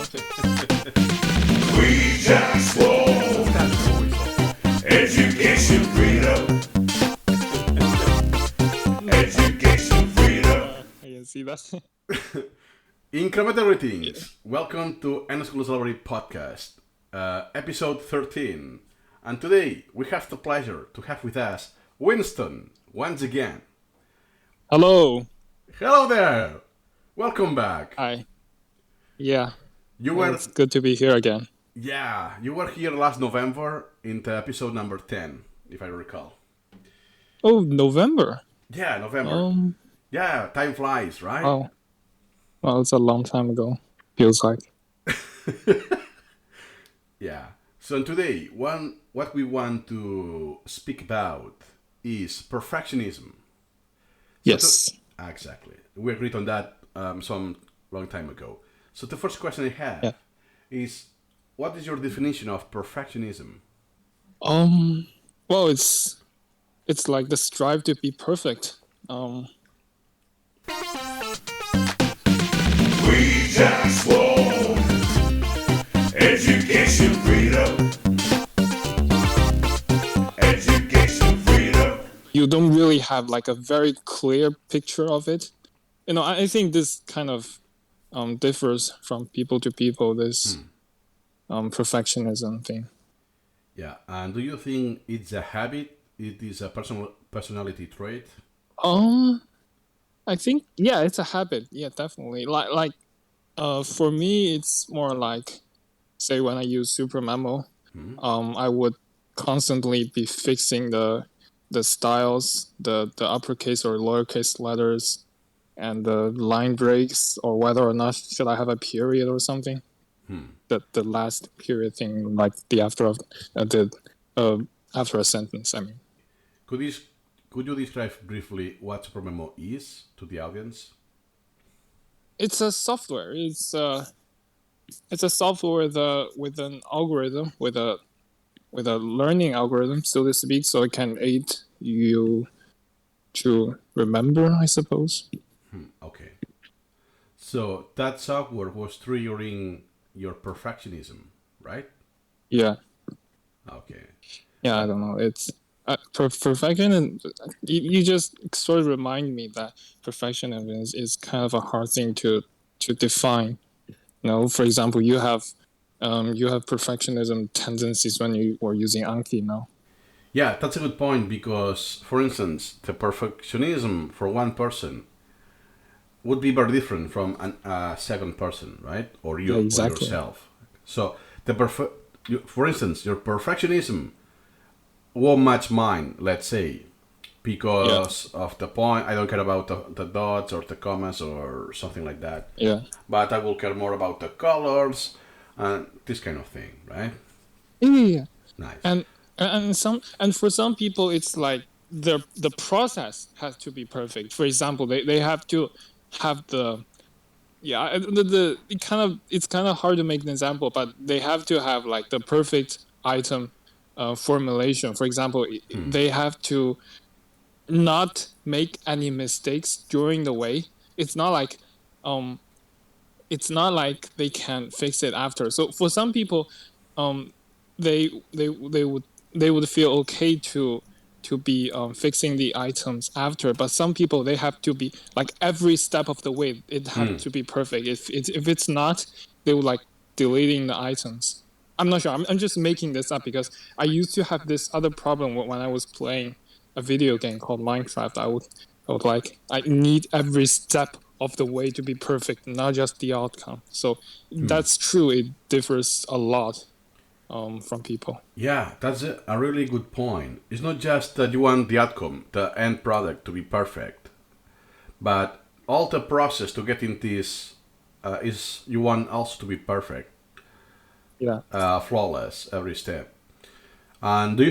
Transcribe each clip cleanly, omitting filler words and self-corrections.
We just want education freedom. Education freedom. I can see that. Incremental greetings. Welcome to N School Celebrity Podcast, episode 13. And today we have the pleasure to have with us Winston once again. Hello. Hello there. Welcome back. Hi. Yeah. You were It's good to be here again. you were here last November in the episode number 10, if I recall. Oh, November. Yeah, November. Yeah, time flies, right? Oh. Well, it's a long time ago. Feels like. Yeah. So today, what we want to speak about is perfectionism. Yes. Exactly. We agreed on that some long time ago. So the first question I have is, what is your definition of perfectionism? Well, it's like the strive to be perfect. We just want education freedom. Education freedom. You don't really have like a very clear picture of it. You know, I think this kind of differs from people to people, this perfectionism thing. Yeah. And do you think it's a habit? It is a personality trait? I think it's a habit. Yeah, definitely. For me, it's more like, say, when I use Super Memo, I would constantly be fixing the styles, the uppercase or lowercase letters, and the line breaks, or whether or not should I have a period or something. The last period thing, like the after of after a sentence. I mean, Could you describe briefly what SuperMemo is to the audience? it's a software. It's a software with an algorithm, with a learning algorithm, so to speak, so it can aid you to remember, I suppose. Okay. So that software was triggering your perfectionism, right? Yeah. Okay. Yeah, I don't know. It's perfection, and you just sort of remind me that perfectionism is kind of a hard thing to define. You know, for example, you have perfectionism tendencies when you were using Anki now. Yeah, that's a good point because, for instance, the perfectionism for one person would be very different from a second person, right? Or you Yeah, exactly. or yourself. So for instance, your perfectionism won't match mine, let's say, because of the point. I don't care about the dots or the commas or something like that. Yeah. But I will care more about the colors and this kind of thing, right? Yeah. Nice. And for some people, it's like the process has to be perfect. For example, they have to have it's kind of hard to make an example, but they have to have like the perfect item formulation. For example, they have to not make any mistakes during the way. It's not like they can fix it after. So for some people, they would feel okay to be fixing the items after, but some people, they have to be like every step of the way it has to be perfect. If it's not, they would like deleting the items. I'm not sure. I'm just making this up because I used to have this other problem when I was playing a video game called Minecraft. I need every step of the way to be perfect, not just the outcome. So that's true. It differs a lot from people. Yeah, that's a really good point. It's not just that you want the outcome, the end product to be perfect, but all the process to getting this is you want also to be perfect, Yeah. flawless every step. And do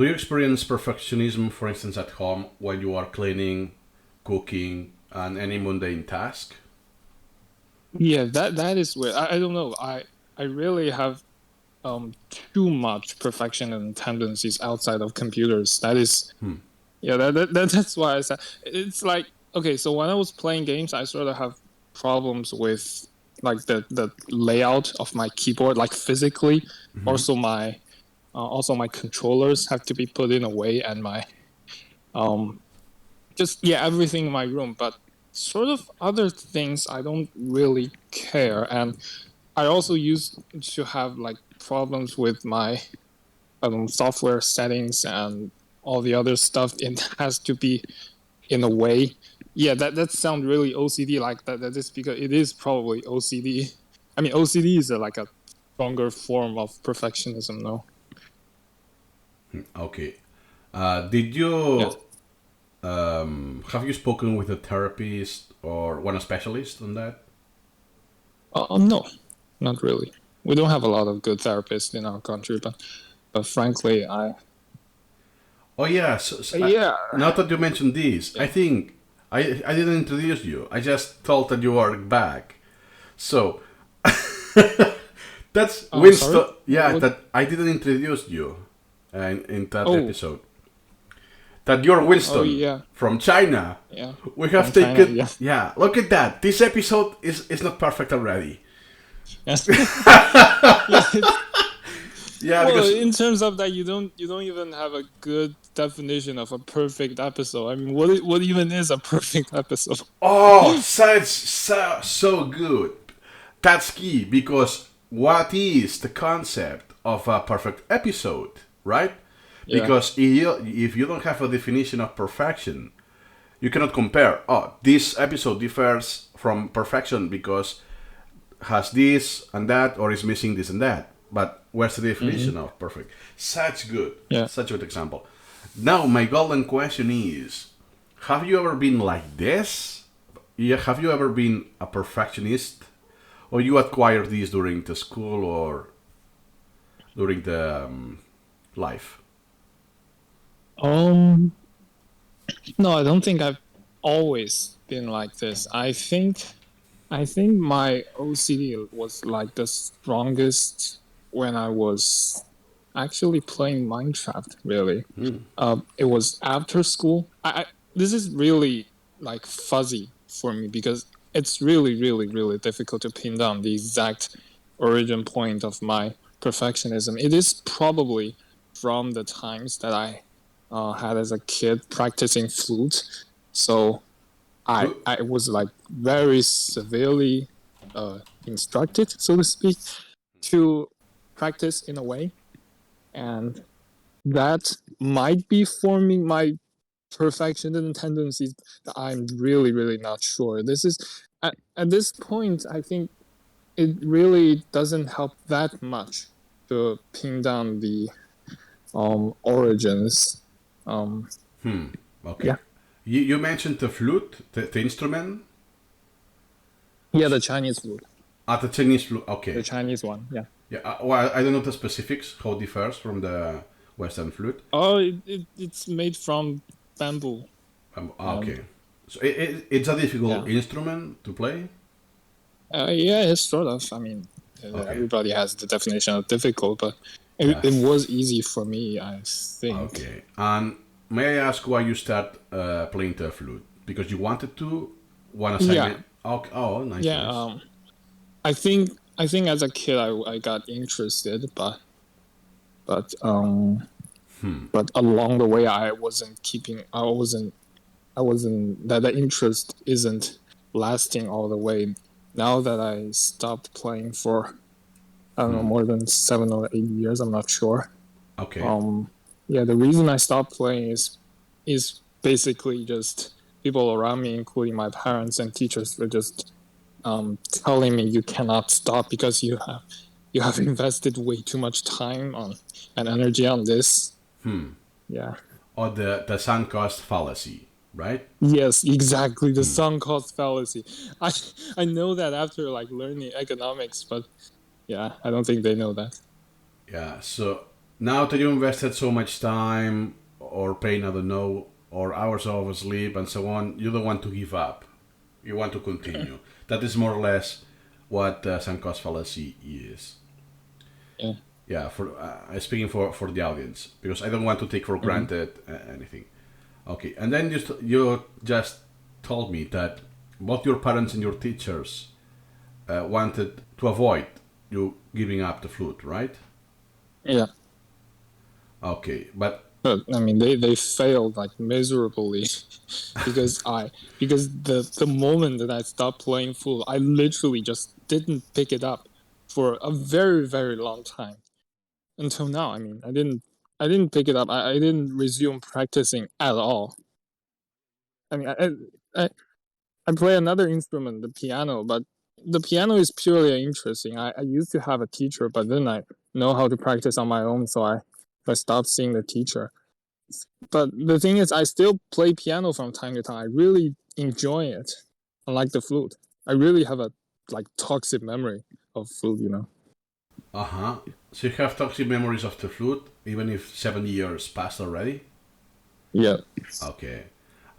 you experience perfectionism, for instance, at home when you are cleaning, cooking, and any mundane task? Yeah, that is weird. I don't know. I really have too much perfectionism tendencies outside of computers. That is that's why I said it's like, okay, so when I was playing games, I sort of have problems with like the layout of my keyboard, like physically. Also my controllers have to be put in a way, and my just everything in my room. But sort of other things I don't really care, and I also used to have like problems with my software settings and all the other stuff. It has to be in a way. Yeah, that sounds really OCD like that. That is because it is probably OCD. I mean, OCD is like a stronger form of perfectionism, no? Okay. Did Yes. you have you spoken with a therapist or one specialist on that? No, not really. We don't have a lot of good therapists in our country, but frankly, Oh yeah. yeah, Now that you mentioned this, I think I didn't introduce you. I just thought that you were back. So that's sorry. Winston. Yeah, What? that I didn't introduce you in that Oh, episode. That you're Winston yeah, from China. yeah. We From have China, taken. yeah. Yeah, look at that. This episode is not perfect already. Yes. Yeah, Yeah, well, because in terms of that, you don't even have a good definition of a perfect episode. I mean, what even is a perfect episode? oh, such so good. That's key because what is the concept of a perfect episode, right? Yeah. Because if you don't have a definition of perfection, you cannot compare. Oh, this episode differs from perfection because has this and that, or is missing this and that. But where's the definition of perfect? Yeah. Such a good example. Now, my golden question is: have you ever been like this? Yeah, have you ever been a perfectionist, or you acquired this during the school or during the life? Um. No, I don't think I've always been like this. I think my OCD was like the strongest when I was actually playing Minecraft. Really, it was after school. This is really like fuzzy for me because it's really, really, really difficult to pin down the exact origin point of my perfectionism. It is probably from the times that I had as a kid practicing flute. So Good. I was like very severely instructed, so to speak, to practice in a way, and that might be forming my perfectionism tendencies. That I'm really, really not sure. This is at this point, I think it really doesn't help that much to pin down the origins. Um, Okay. yeah, You mentioned the flute, the instrument. yeah, the Chinese flute, The Chinese flute. the Okay. Chinese one. Yeah. Yeah. Well, I don't know the specifics. How it differs from the Western flute. Oh, it's made from bamboo. Okay. So it's a difficult Yeah. instrument to play. Yeah, it's sort of. I mean, Okay. everybody has the definition of difficult, but Yeah. it was easy for me, I think. Okay. And may I ask why you start playing the flute? Because you wanted to? One assignment? Okay. Oh, nice. Yeah. Nice. I think as a kid I got interested, but along the way I wasn't that the interest isn't lasting all the way. Now that I stopped playing for I don't know more than 7 or 8 years, I'm not sure. Okay. Yeah, the reason I stopped playing is basically just people around me, including my parents and teachers, were just telling me you cannot stop because you have invested way too much time on and energy on this. Yeah. Or the sunk cost fallacy, right? Yes, exactly. The sunk cost fallacy. I know that after like learning economics, but yeah, I don't think they know that. Yeah. So now that you invested so much time or pain, I don't know, or hours of sleep and so on, you don't want to give up. You want to continue. That is more or less what sunk cost fallacy is. Yeah. Yeah. For speaking for the audience, because I don't want to take for granted anything. Okay. And then you just told me that both your parents and your teachers wanted to avoid you giving up the flute, right? Yeah. Okay, but But I mean, they failed like miserably because the moment that I stopped playing flute, I literally just didn't pick it up for a very very long time until now. I mean, I didn't pick it up. I didn't resume practicing at all. I mean, I I play another instrument, the piano, but the piano is purely interesting. I used to have a teacher, but then I know how to practice on my own, so I stopped seeing the teacher. But the thing is, I still play piano from time to time. I really enjoy it, unlike the flute. I really have a like toxic memory of flute, you know. uh-huh. So you have toxic memories of the flute, even if 70 years passed already? Yeah. Okay.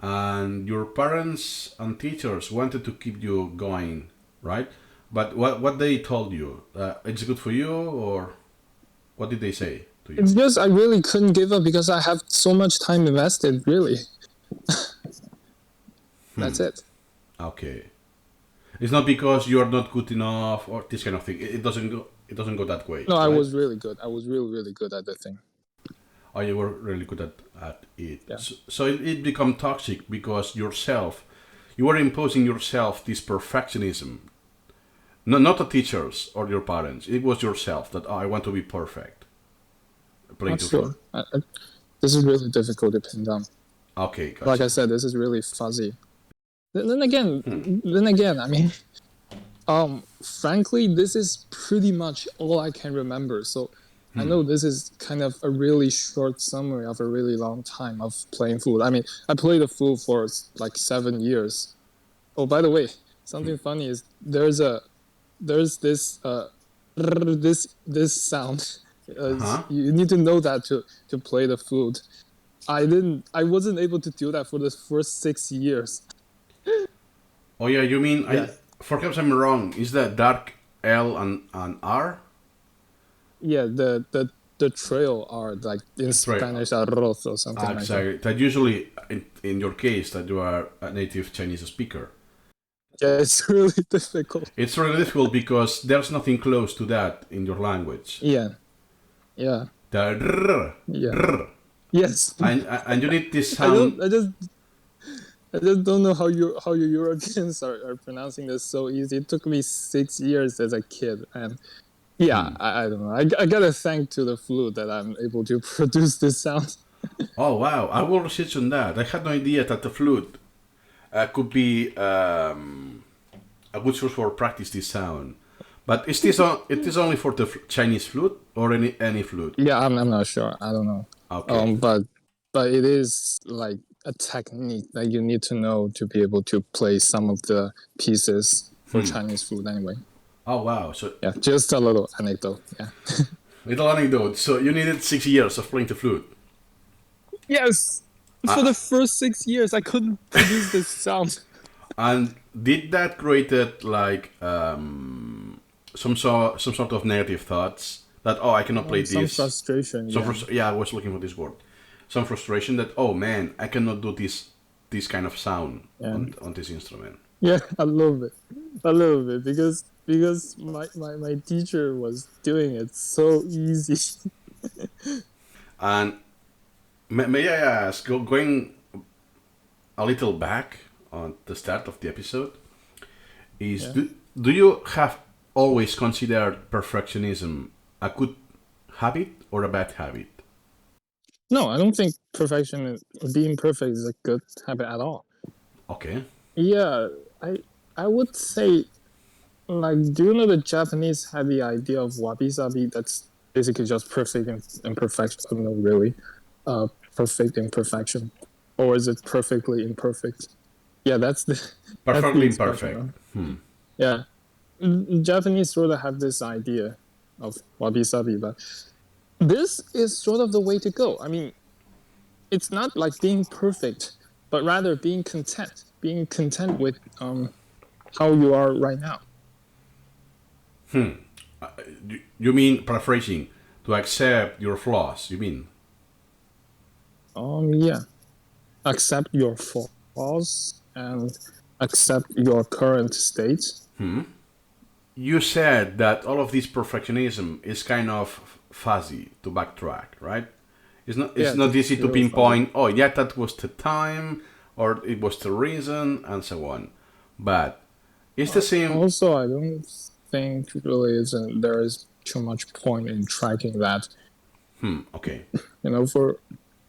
And your parents and teachers wanted to keep you going, right? But what they told you? It's good for you, or what did they say to you? It's just I really couldn't give up because I have so much time invested, really. That's it. Okay. It's not because you're not good enough or this kind of thing. It doesn't go. It doesn't go that way, No, I right? was really good. I was really, really good at the thing. Oh, you were really good at it. Yeah. So it become toxic because you were imposing yourself this perfectionism. No, not the teachers or your parents. It was yourself that, oh, I want to be perfect. Playing Not to sure. flute. This is really difficult to pin down. Okay, Like I gotcha. said, this is really fuzzy. Then again, I mean, frankly, this is pretty much all I can remember. So I know this is kind of a really short summary of a really long time of playing flute. I mean, I played the flute for like 7 years. Oh, by the way, something funny is there's this sound. Uh-huh. You need to know that to play the flute. I wasn't able to do that for the first 6 years. Oh yeah, you mean Yeah. perhaps I'm wrong. Is that dark L and R? Yeah, the trail are like in Right. Spanish arroz or something like that. Exactly. That usually, in your case, that you are a native Chinese speaker. Yeah, it's really difficult. It's really difficult because there's nothing close to that in your language. Yeah, yeah, The rrr, yeah. rrr. Yes. And you need this I don't. sound. I just don't know how you Europeans are pronouncing this so easy. It took me 6 years as a kid, and yeah, I don't know. I gotta thank to the flute that I'm able to produce this sound. Oh wow! I will research on that. I had no idea that the flute could be a good source for practice this sound. But it is only for the Chinese flute or any flute? Yeah, I'm not sure. I don't know. Okay. But it is like a technique that you need to know to be able to play some of the pieces for Chinese flute anyway. Oh wow! So Yeah, just a little anecdote. Yeah. little anecdote. So you needed 6 years of playing the flute. Yes. For the first 6 years, I couldn't produce this sound. And did that created like some sort of negative thoughts that, oh, I cannot play Some this. frustration. Some Yeah. yeah, I was looking for this word. Some frustration that, oh man, I cannot do this kind of sound Yeah. on this instrument. Yeah, a little bit, because my teacher was doing it so easy. And may I ask, going a little back on the start of the episode, is Yeah. do you have always considered perfectionism a good habit or a bad habit? No, I don't think being perfect is a good habit at all. Okay. Yeah, I would say, like, do you know the Japanese had the idea of wabi-sabi? That's basically just perfect imperfection. I don't know, really. Perfect imperfection. Or is it perfectly imperfect? Yeah, that's the Perfectly expression, imperfect. yeah. Japanese sort of have this idea of wabi-sabi, but this is sort of the way to go. I mean, it's not like being perfect, but rather being content with how you are right now. You mean, paraphrasing, to accept your flaws, you mean? Yeah. Accept your flaws and accept your current state. you said that all of this perfectionism is kind of fuzzy to backtrack, right? It's Yeah, not it's easy to really fuzzy. pinpoint. Oh, yeah, that was the time, or it was the reason, and so on. But it's the same. Also, I don't think really isn't there is too much point in tracking that. Okay.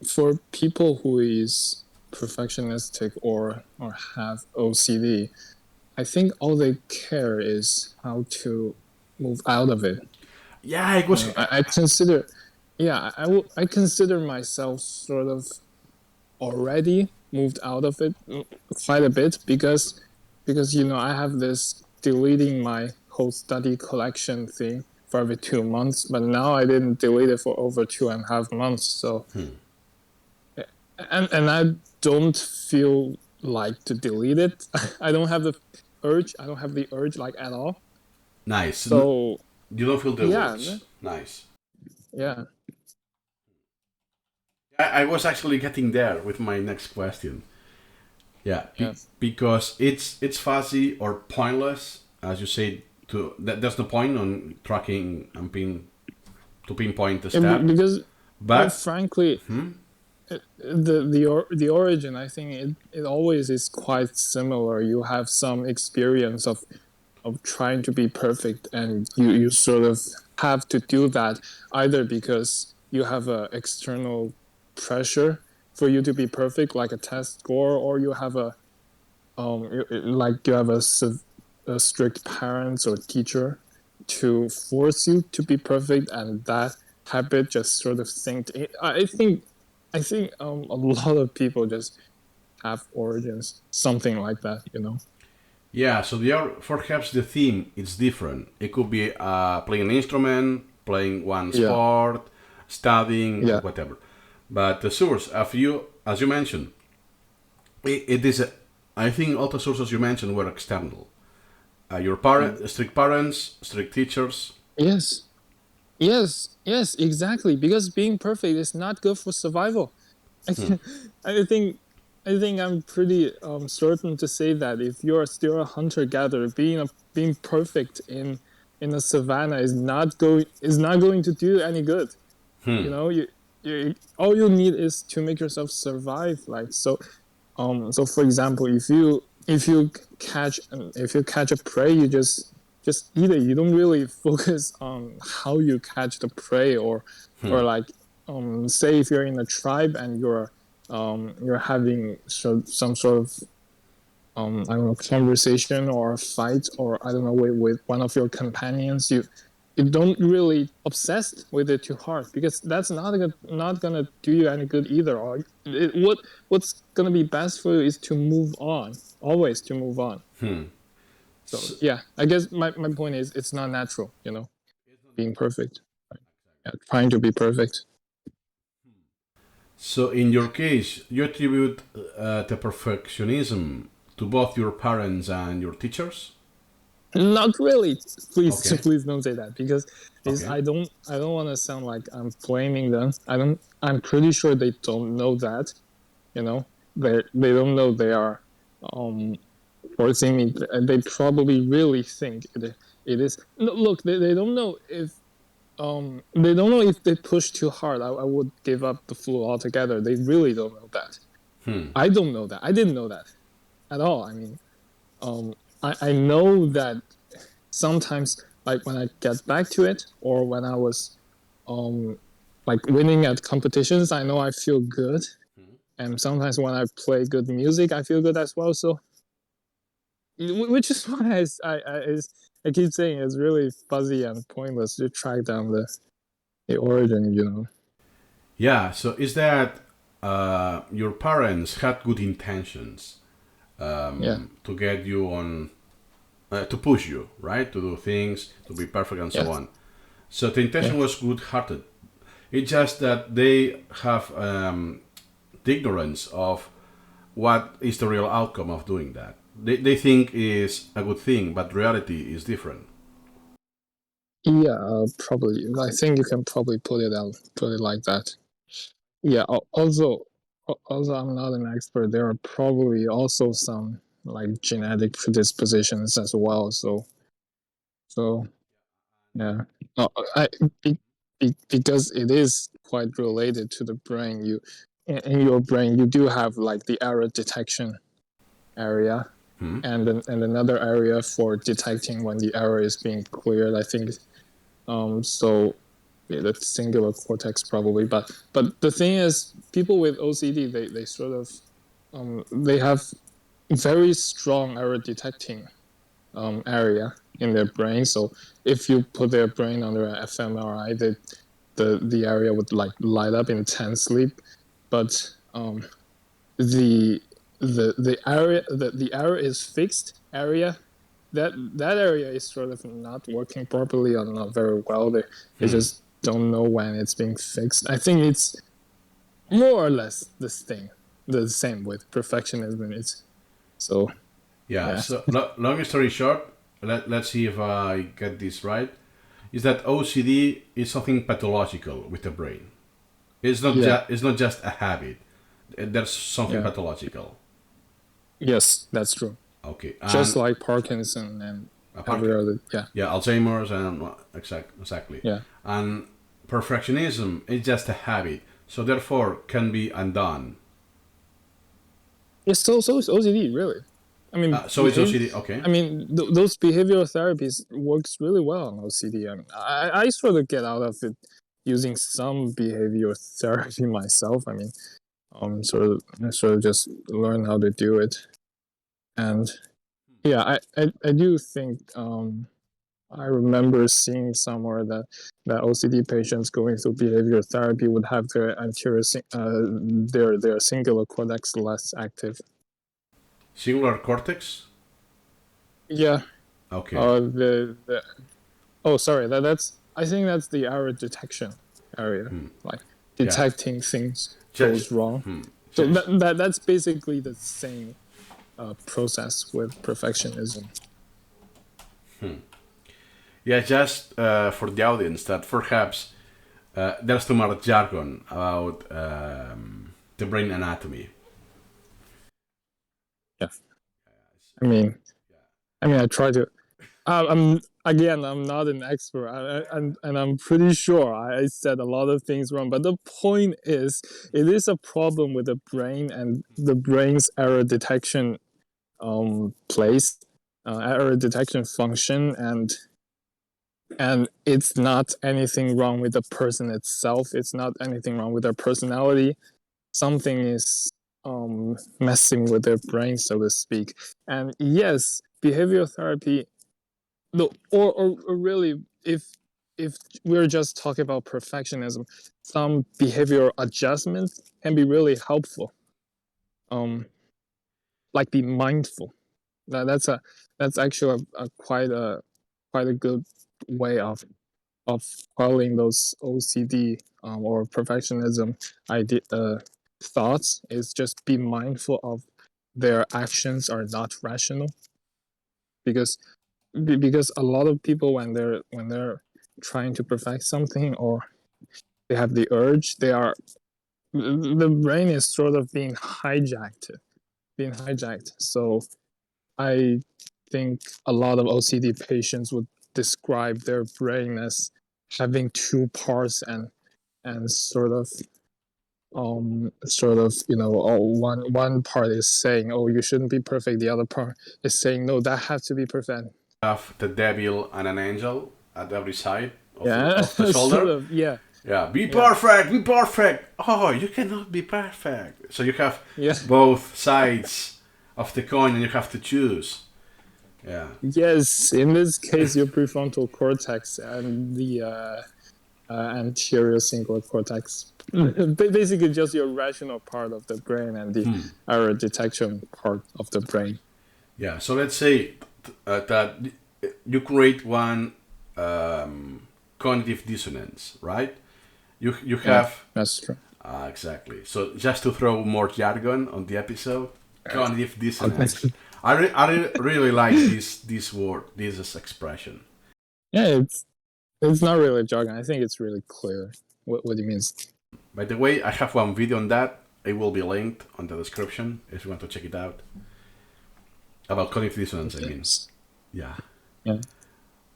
For people who is perfectionistic or have OCD, I think all they care is how to move out of it. Yeah, it was. I consider, yeah, I consider myself sort of already moved out of it quite a bit because I have this deleting my whole study collection thing for every 2 months, but now I didn't delete it for over 2.5 months. So and I don't feel like to delete it. I don't have the urge. I don't have the urge like at all. Nice. So You don't feel the yeah, words. Nice. yeah, I was actually getting there with my next question. Yeah, yeah. because it's fuzzy or pointless, as you say. There's no point on tracking and to pinpoint the step. Because But frankly, the origin, I think it always is quite similar. You have some experience of trying to be perfect, and you sort of have to do that either because you have a external pressure for you to be perfect, like a test score, or you have like you have a strict parents or teacher to force you to be perfect, and that habit just sort of sinked in. I think a lot of people just have origins something like that. yeah, so perhaps the theme is different. It could be playing an instrument, playing one Yeah, sport, studying, or yeah, whatever. But the source, as you mentioned, it is. I think all the sources you mentioned were external. Your strict parents, strict teachers. yes, yes, exactly, because being perfect is not good for survival. I think I think I think I'm pretty certain to say that if you're still a hunter gatherer, being perfect in a savannah is not going to do any good. You all you need is to make yourself survive. Like so for example, if you catch a prey, you just eat it. You don't really focus on how you catch the prey, or like say if you're in a tribe and you're having some sort of I don't know, conversation or a fight, or I don't know, with one of your companions. You don't really obsess with it too hard, because that's not gonna do you any good either. Or what's gonna be best for you is to move on, always to move on. So yeah, I guess my point is it's not natural, being perfect. Yeah, trying to be perfect. So in your case, you attribute the perfectionism to both your parents and your teachers. Not really. Please, Okay. please don't say that, because Okay. I don't want to sound like I'm blaming them. I'm pretty sure they don't know that. You know, they don't know they are um forcing me. They probably really think it is. No, look, they don't know if they push too hard, I would give up the flu altogether. They really don't know that. I don't know that. I didn't know that at all. I mean, I know that sometimes, like when I get back to it, or when I was um like winning at competitions, I know I feel good. And sometimes when I play good music, I feel good as well. So which is why I keep saying it's really fuzzy and pointless to track down the origin. Yeah. So is that your parents had good intentions Yeah, to get you on, to push you, right, to do things, to be perfect, and yeah, so on. So the yeah. intention was good-hearted. It's just that they have the ignorance of what is the real outcome of doing that. They think is a good thing, but reality is different. Yeah, probably. I think you can probably put it like that. Yeah. Also, I'm not an expert. There are probably also some like genetic predispositions as well. So So yeah, no, because it is quite related to the brain. In your brain, you do have like the error detection area, and another area for detecting when the error is being cleared. I think so. Yeah, that's singular cortex probably, but the thing is, people with OCD they sort of they have very strong error detecting area in their brain. So if you put their brain under an fMRI, the area would like light up intensely, but the the area is fixed area. That area is sort of not working properly or not very well. They just don't know when it's being fixed. I think it's more or less the same with perfectionism. It's so Yeah. yeah. So long story short, let's see if I get this right. Is that OCD is something pathological with the brain? Yeah. It's not just a habit. There's something Yeah. pathological. Yes, that's true. Okay. Just And like Parkinson and every Park, other. Yeah. yeah, Alzheimer's and exactly. Yeah. And perfectionism is just a habit, so therefore can be undone. Yes. So is OCD really. I mean, So it's OCD. Okay. I mean, those behavioral therapies works really well on OCD. I mean, I sort of get out of it using some behavioral therapy myself. I mean, sort of just learn how to do it, and yeah, I do think I remember seeing somewhere that OCD patients going through behavioral therapy would have their their singular cortex less active. Singular cortex. Yeah. Okay. The oh sorry that's I think that's the error detection area, like Yeah. detecting things Just, goes wrong. So just that's basically the same process with perfectionism. yeah. Just for the audience that perhaps there's too much jargon about the brain anatomy. Yeah. I mean, I try to. I'm again. I'm not an expert, and I'm pretty sure I said a lot of things wrong. But the point is, it is a problem with the brain and the brain's error detection place, error detection function, and it's not anything wrong with the person itself. It's not anything wrong with their personality. Something is messing with their brain, so to speak. And yes, behavioral therapy, no, or really, if we're just talking about perfectionism, some behavioral adjustments can be really helpful. Like be mindful. That's actually quite a good way of quelling those OCD or perfectionism idea thoughts. Is just be mindful of their actions are not rational, because because a lot of people when they're trying to perfect something or they have the urge, the brain is sort of being hijacked. So I think a lot of OCD patients would describe their brain as having two parts, and sort of one part is saying, oh, you shouldn't be perfect, the other part is saying, no, that has to be perfect. Have the devil and an angel at every side Yeah. of the Sort shoulder. of, yeah. Yeah, be Yeah. perfect, be perfect. Oh, you cannot be perfect. So you have Yeah. both sides of the coin and you have to choose. Yeah. Yes, in this case, your prefrontal cortex and the anterior cingulate cortex, basically just your rational part of the brain and the error detection part of the brain. Yeah, so let's say that you create one cognitive dissonance, right? You have That's true. exactly. So just to throw more jargon on the episode, cognitive dissonance. I really like this word, this expression. Yeah, it's not really jargon. I think it's really clear what it means. By the way, I have one video on that. It will be linked on the description if you want to check it out. About cognitive dissonance, I mean. Yeah. Yeah.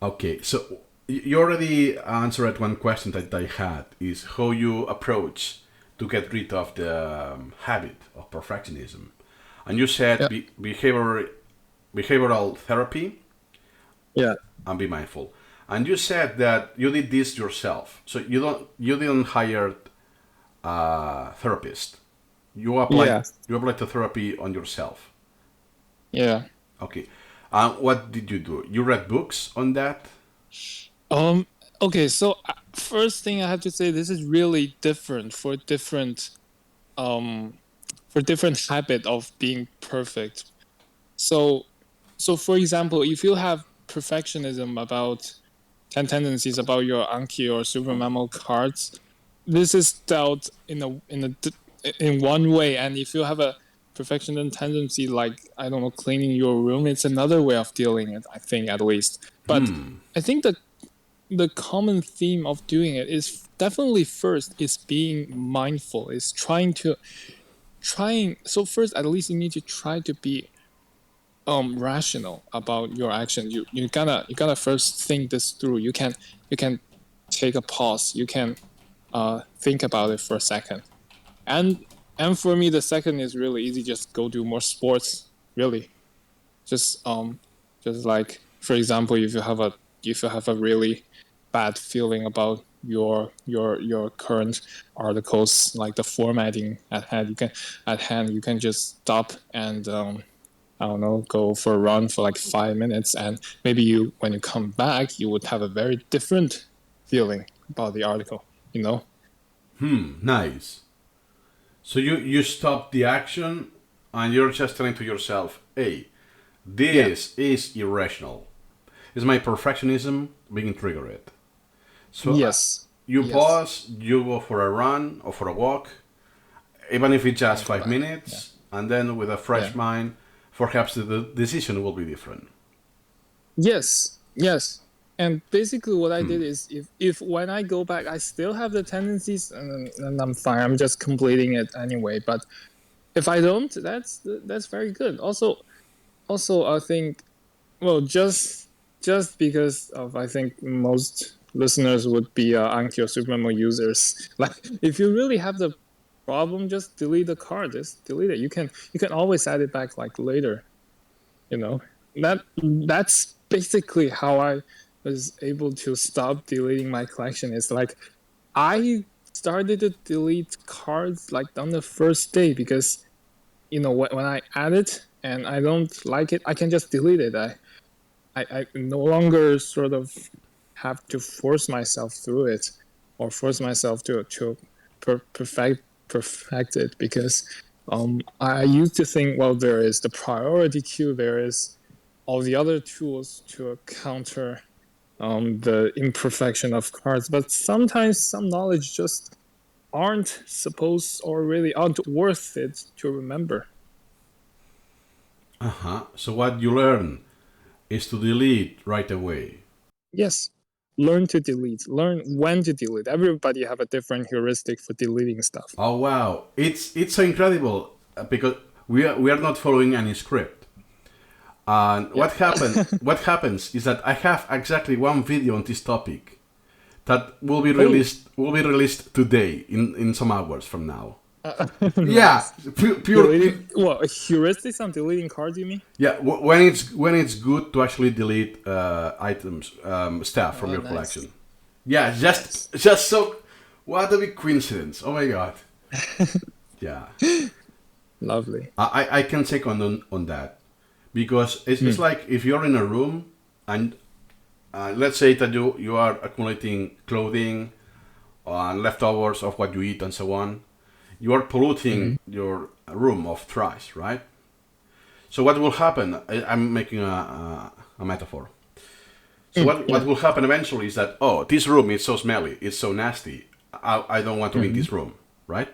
Okay, so you already answered one question that I had is how you approach to get rid of the habit of perfectionism. And you said Yeah. behavioral therapy Yeah. and be mindful. And you said that you did this yourself. So you didn't hire a therapist. Yeah. You applied the therapy on yourself. Yeah. Okay. What did you do? You read books on that? Um. Okay. So first thing I have to say, this is really different um for different habit of being perfect. So for example, if you have perfectionism about 10 tendencies about your Anki or super memo cards, this is dealt in one way, and if you have a perfectionism tendency like, I don't know, cleaning your room, it's another way of dealing it, I think, at least. But I think the common theme of doing it is definitely first is being mindful, is trying. So first, at least you need to try to be rational about your action. You gotta first think this through. You can take a pause. You can think about it for a second. And for me, the second is really easy. Just go do more sports. Really, just just like, for example, if you have a really bad feeling about your current articles, like the formatting at hand, you can just stop and I don't know, go for a run for like 5 minutes, and maybe you, when you come back, you would have a very different feeling about the article. You know? Nice. So you stop the action and you're just telling to yourself, hey, Yeah. this is irrational. Is my perfectionism being triggered? So Yes. you Yes. pause, you go for a run or for a walk, even if it's just And come five back. Yeah. minutes, and then with a fresh Yeah. mind, perhaps the decision will be different. Yes. Yes. And basically, what I did is, if when I go back, I still have the tendencies, and I'm fine. I'm just completing it anyway. But if I don't, that's very good. Also, I think, well, just because of, I think most listeners would be Anki or Supermemo users. Like, if you really have the problem, just delete the card. Just delete it. You can always add it back like later. You know that's basically how I was able to stop deleting my collection. It's like I started to delete cards like on the first day, because when I add it and I don't like it, I can just delete it. I no longer sort of have to force myself through it, or force myself to perfect it, because I used to think, well, there is the priority queue, there is all the other tools to counter the imperfection of cards, but sometimes some knowledge just aren't supposed, or really aren't worth it to remember. So what you learn is to delete right away. Yes. Learn to delete. Learn when to delete. Everybody have a different heuristic for deleting stuff. Oh wow, it's so incredible because we are not following any script. And Yeah. what happens is that I have exactly one video on this topic that Oh. will be released today in some hours from now. Yeah, Nice. pure. Deleting, what, heuristics on deleting cards, you mean? Yeah, when it's good to actually delete items, stuff from Oh, your nice. collection. Yeah, Nice. just so. What a big coincidence! Oh my god. Yeah, Lovely. I can take on that because it's like if you're in a room and let's say that you are accumulating clothing and leftovers of what you eat and so on, you are polluting your room of trash, right? So what will happen? I'm making a metaphor. So what Yeah. will happen eventually is that, oh, this room is so smelly, it's so nasty. I don't want to be in this room, right?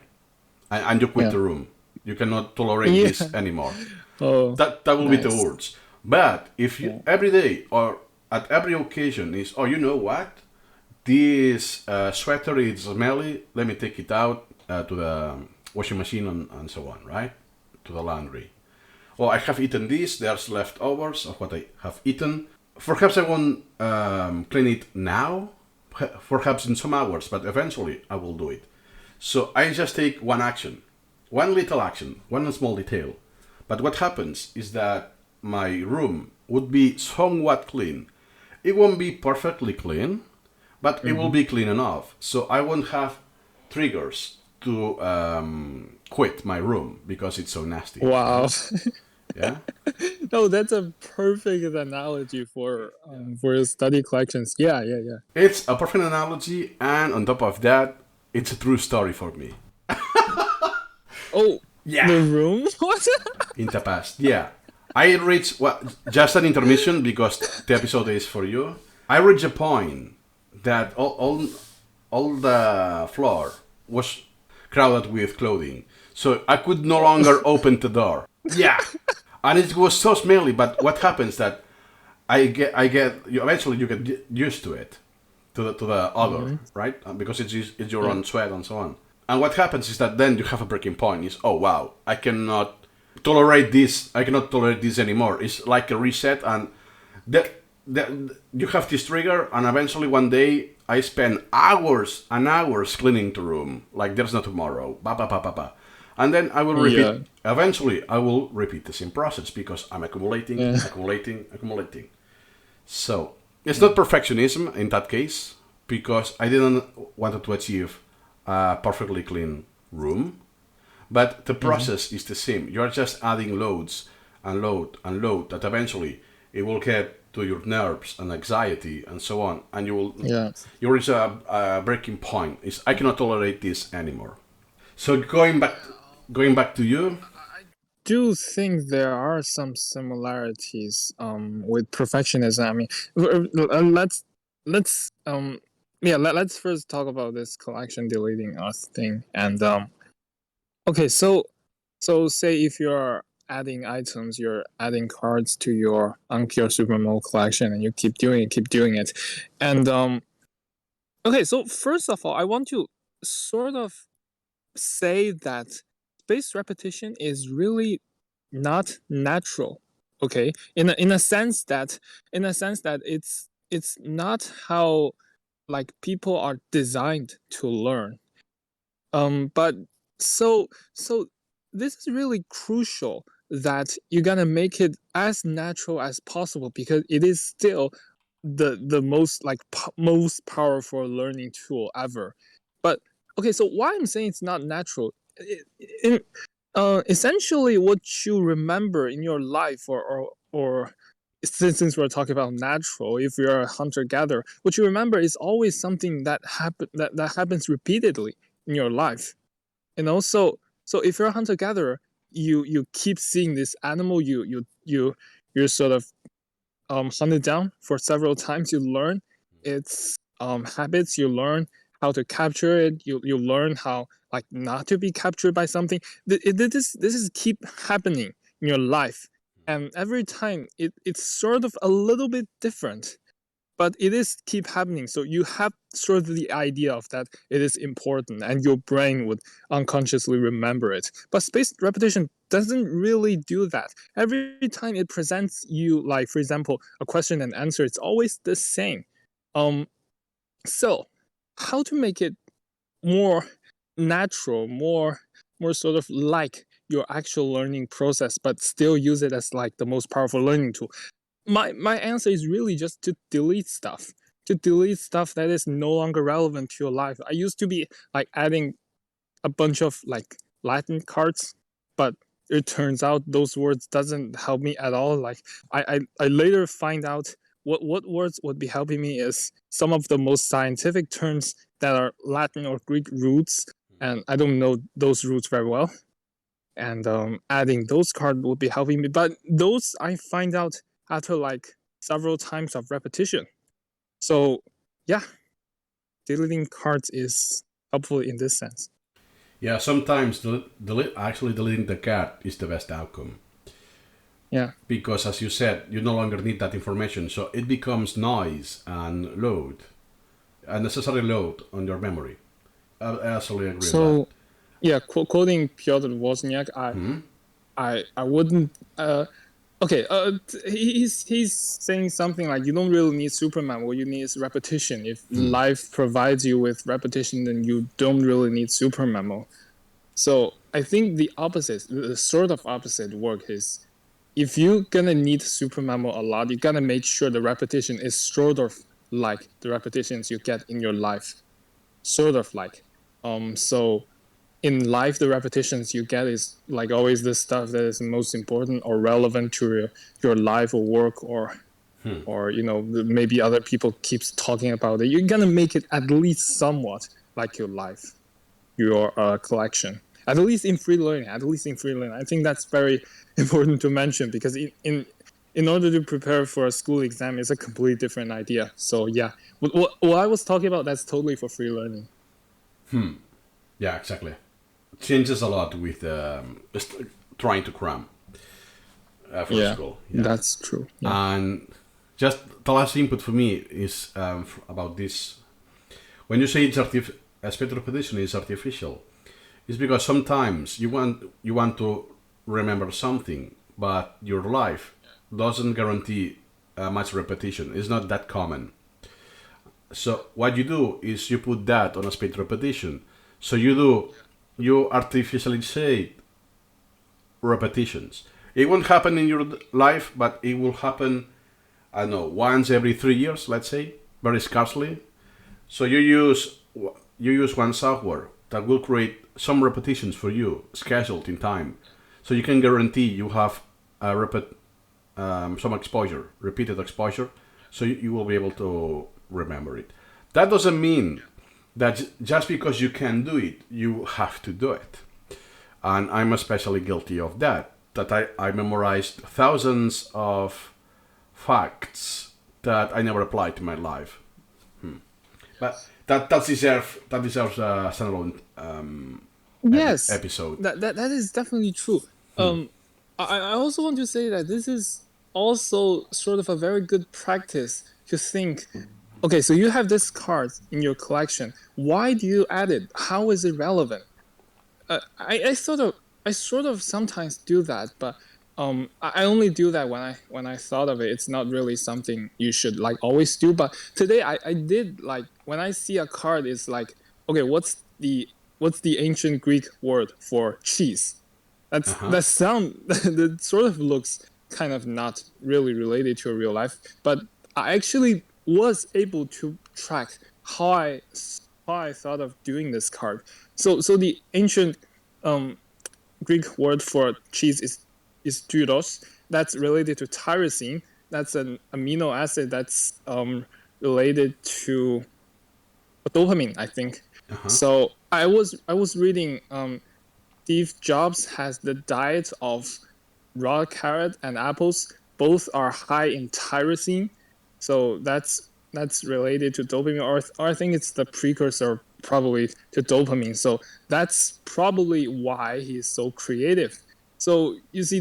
And you quit Yeah. the room. You cannot tolerate Yeah. this anymore. Oh, That will be the nice. words. But if you Yeah. every day or at every occasion is, oh, you know what? This sweater is smelly. Let me take it out to the washing machine and so on, right? To the laundry. Oh, I have eaten this. There's leftovers of what I have eaten. perhaps I won't clean it now, perhaps in some hours, but eventually I will do it. So I just take one action, one little action, one small detail. But what happens is that my room would be somewhat clean. It won't be perfectly clean, but it will be clean enough. So I won't have triggers to quit my room because it's so nasty. Wow. Yeah. No, that's a perfect analogy for your study collections. Yeah, yeah, yeah. It's a perfect analogy, and on top of that, it's a true story for me. Oh, Yeah. the room? What? In the past, yeah. I reached, well, just an intermission because the episode is for you. I reached a point that all the floor was crowded with clothing. So I could no longer open the door. Yeah. And it was so smelly, but what happens that eventually you get used to it, to the odor, right? Because it's your own sweat and so on. And what happens is that then you have a breaking point. Is, oh wow, I cannot tolerate this. I cannot tolerate this anymore. It's like a reset, and that you have this trigger, and eventually one day I spend hours and hours cleaning the room like there's no tomorrow. Ba ba ba ba ba. And then I will repeat. Yeah. Eventually, I will repeat the same process because I'm accumulating, Yeah. accumulating. So it's not perfectionism in that case because I didn't want to achieve a perfectly clean room, but the process is the same. You are just adding loads and load and load that eventually it will get to your nerves and anxiety and so on, and you reach a breaking point. Is I cannot tolerate this anymore. So going back to you. Do think there are some similarities with perfectionism. I mean, let's let's first talk about this collection deleting us thing. And okay, so say if you're adding items, you're adding cards to your Anki Supermode collection, and you keep doing it, and okay. So first of all, I want to sort of say that spaced repetition is really not natural. Okay, in a sense that it's not how like people are designed to learn. But so this is really crucial that you gotta make it as natural as possible because it is still the most like most powerful learning tool ever. But okay, so why I'm saying it's not natural, in essentially what you remember in your life, or since we're talking about natural, if you're a hunter gatherer, what you remember is always something that happens repeatedly in your life. And also, so if you're a hunter gatherer, you keep seeing this animal, you sort of hunt it down for several times. You learn its habits. You learn how to capture it. You learn how like not to be captured by something. This is keep happening in your life, and every time it's sort of a little bit different, but it is keep happening. So you have sort of the idea of that it is important, and your brain would unconsciously remember it. But spaced repetition doesn't really do that. Every time it presents you, like for example, a question and answer, it's always the same. Um, so how to make it more natural, more sort of like your actual learning process, but still use it as like the most powerful learning tool? My answer is really just to delete stuff, that is no longer relevant to your life. I used to be like adding a bunch of like Latin cards, but it turns out those words doesn't help me at all. Like I later find out what words would be helping me is some of the most scientific terms that are Latin or Greek roots, and I don't know those roots very well. And adding those cards would be helping me, but those I find out after like several times of repetition. So yeah, deleting cards is helpful in this sense. Yeah, sometimes actually deleting the card is the best outcome. Yeah. Because as you said, you no longer need that information, so it becomes noise and load, unnecessary load on your memory. I absolutely agree with that. So yeah, quoting Piotr Wozniak, I wouldn't Okay, he's saying something like you don't really need Superman. What you need is repetition. If life provides you with repetition, then you don't really need Superman. So I think the opposite, the sort of opposite work is if you're gonna need Superman a lot, you gotta make sure the repetition is sort of like the repetitions you get in your life. Sort of like. So in life, the repetitions you get is like always the stuff that is most important or relevant to your life or work or maybe other people keeps talking about it. You're gonna make it at least somewhat like your life, your collection. At least in free learning. I think that's very important to mention because in order to prepare for a school exam, it's a completely different idea. So yeah, what I was talking about, that's totally for free learning. Yeah, exactly. Changes a lot with trying to cram for Yeah, school. Yeah. that's true. Yeah. And just the last input for me is about this. When you say aspect repetition is artificial, it's because sometimes you want to remember something, but your life doesn't guarantee much repetition. It's not that common. So what you do is you put that on a aspect repetition. So you artificially say repetitions. It won't happen in your life, but it will happen, I don't know, once every 3 years, let's say, very scarcely. So you use one software that will create some repetitions for you, scheduled in time, so you can guarantee you have some exposure, repeated exposure, so you will be able to remember it. That doesn't mean that just because you can do it, you have to do it. And I'm especially guilty of that. That I memorized thousands of facts that I never applied to my life. But that deserves a standalone Yes, episode. that is definitely true. I also want to say that this is also sort of a very good practice to think. Okay, so you have this card in your collection. Why do you add it? How is it relevant? I sort of sometimes do that, but I only do that when I thought of it. It's not really something you should like always do. But today I did like when I see a card, it's like, okay, what's the ancient Greek word for cheese? That sound that sort of looks kind of not really related to real life, but I actually was able to track how I thought of doing this card. So the ancient um, Greek word for cheese is tyros. That's related to tyrosine. That's an amino acid that's related to dopamine, I think. So I was reading Steve Jobs has the diet of raw carrot and apples. Both are high in tyrosine, so that's related to dopamine, or I think it's the precursor probably to dopamine. So that's probably why he's so creative. So you see,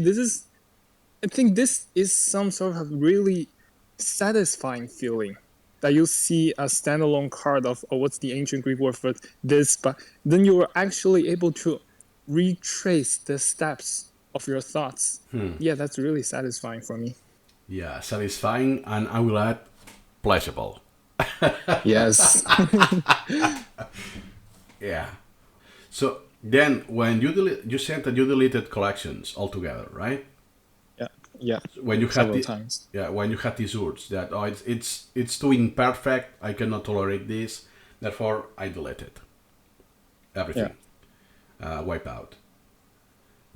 I think this is some sort of really satisfying feeling that you see a standalone card of, oh, what's the ancient Greek word for this, but then you are actually able to retrace the steps of your thoughts. Yeah, that's really satisfying for me. Yeah, satisfying, and I will add pleasurable. Yes. Yeah. So then, when you said that you deleted collections altogether, right? Yeah. Yeah. When you had Several times. when you had these urge that it's too imperfect, I cannot tolerate this, therefore I deleted everything, wipe out.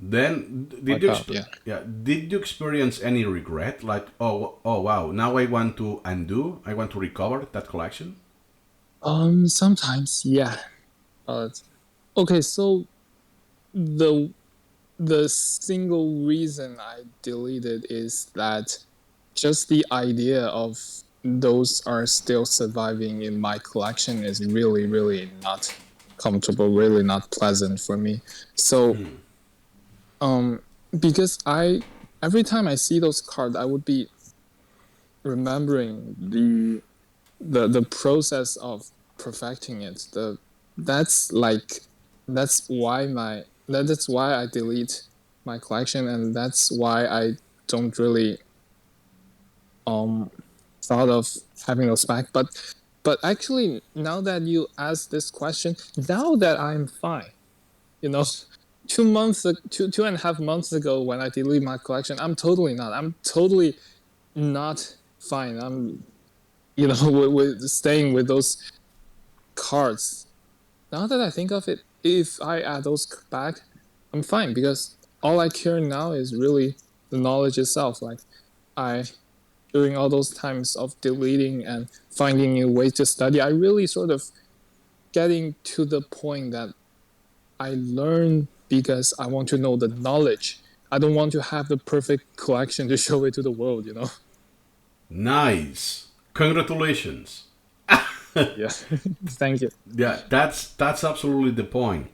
Then did Wipe out, yeah. did you experience any regret, like, oh wow, now I want to undo, I want to recover that collection? Sometimes, yeah. But okay, so the the single reason I deleted is that just the idea of those are still surviving in my collection is really, really not comfortable, really not pleasant for me. So, because every time I see those cards, I would be remembering the process of perfecting it. That's like that's why I delete my collection, and that's why I don't really thought of having those back. But actually, now that you ask this question, now that I'm fine, you know, 2.5 months ago when I deleted my collection, I'm totally not. I'm totally not fine. I'm, with staying with those cards. Now that I think of it, if I add those back, I'm fine because all I care now is really the knowledge itself. Like I during all those times of deleting and finding new ways to study, I really sort of getting to the point that I learn because I want to know the knowledge. I don't want to have the perfect collection to show it to the world. Nice. Congratulations. Yeah. Thank you. Yeah, that's absolutely the point.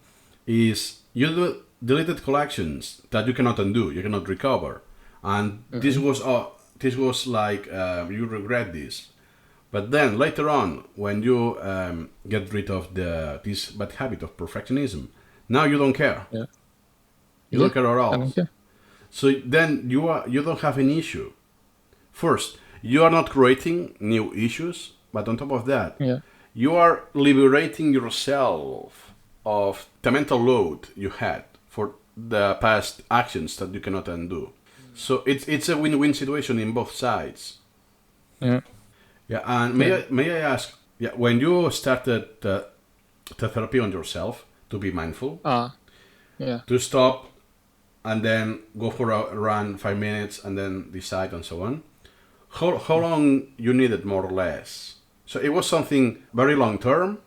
Is you deleted collections that you cannot undo, you cannot recover, and this was like you regret this. But then later on, when you get rid of this bad habit of perfectionism, now you don't care. Yeah. You don't care at I all. don't care. So then you don't have an issue. First, you are not creating new issues, but on top of that, Yeah. you are liberating yourself of the mental load you had for the past actions that you cannot undo. So it's a win-win situation in both sides. Yeah. Yeah, and may I ask, yeah, when you started the therapy on yourself to be mindful, Yeah. to stop and then go for a run 5 minutes and then decide and so on, how long you needed more or less? So it was something very long term.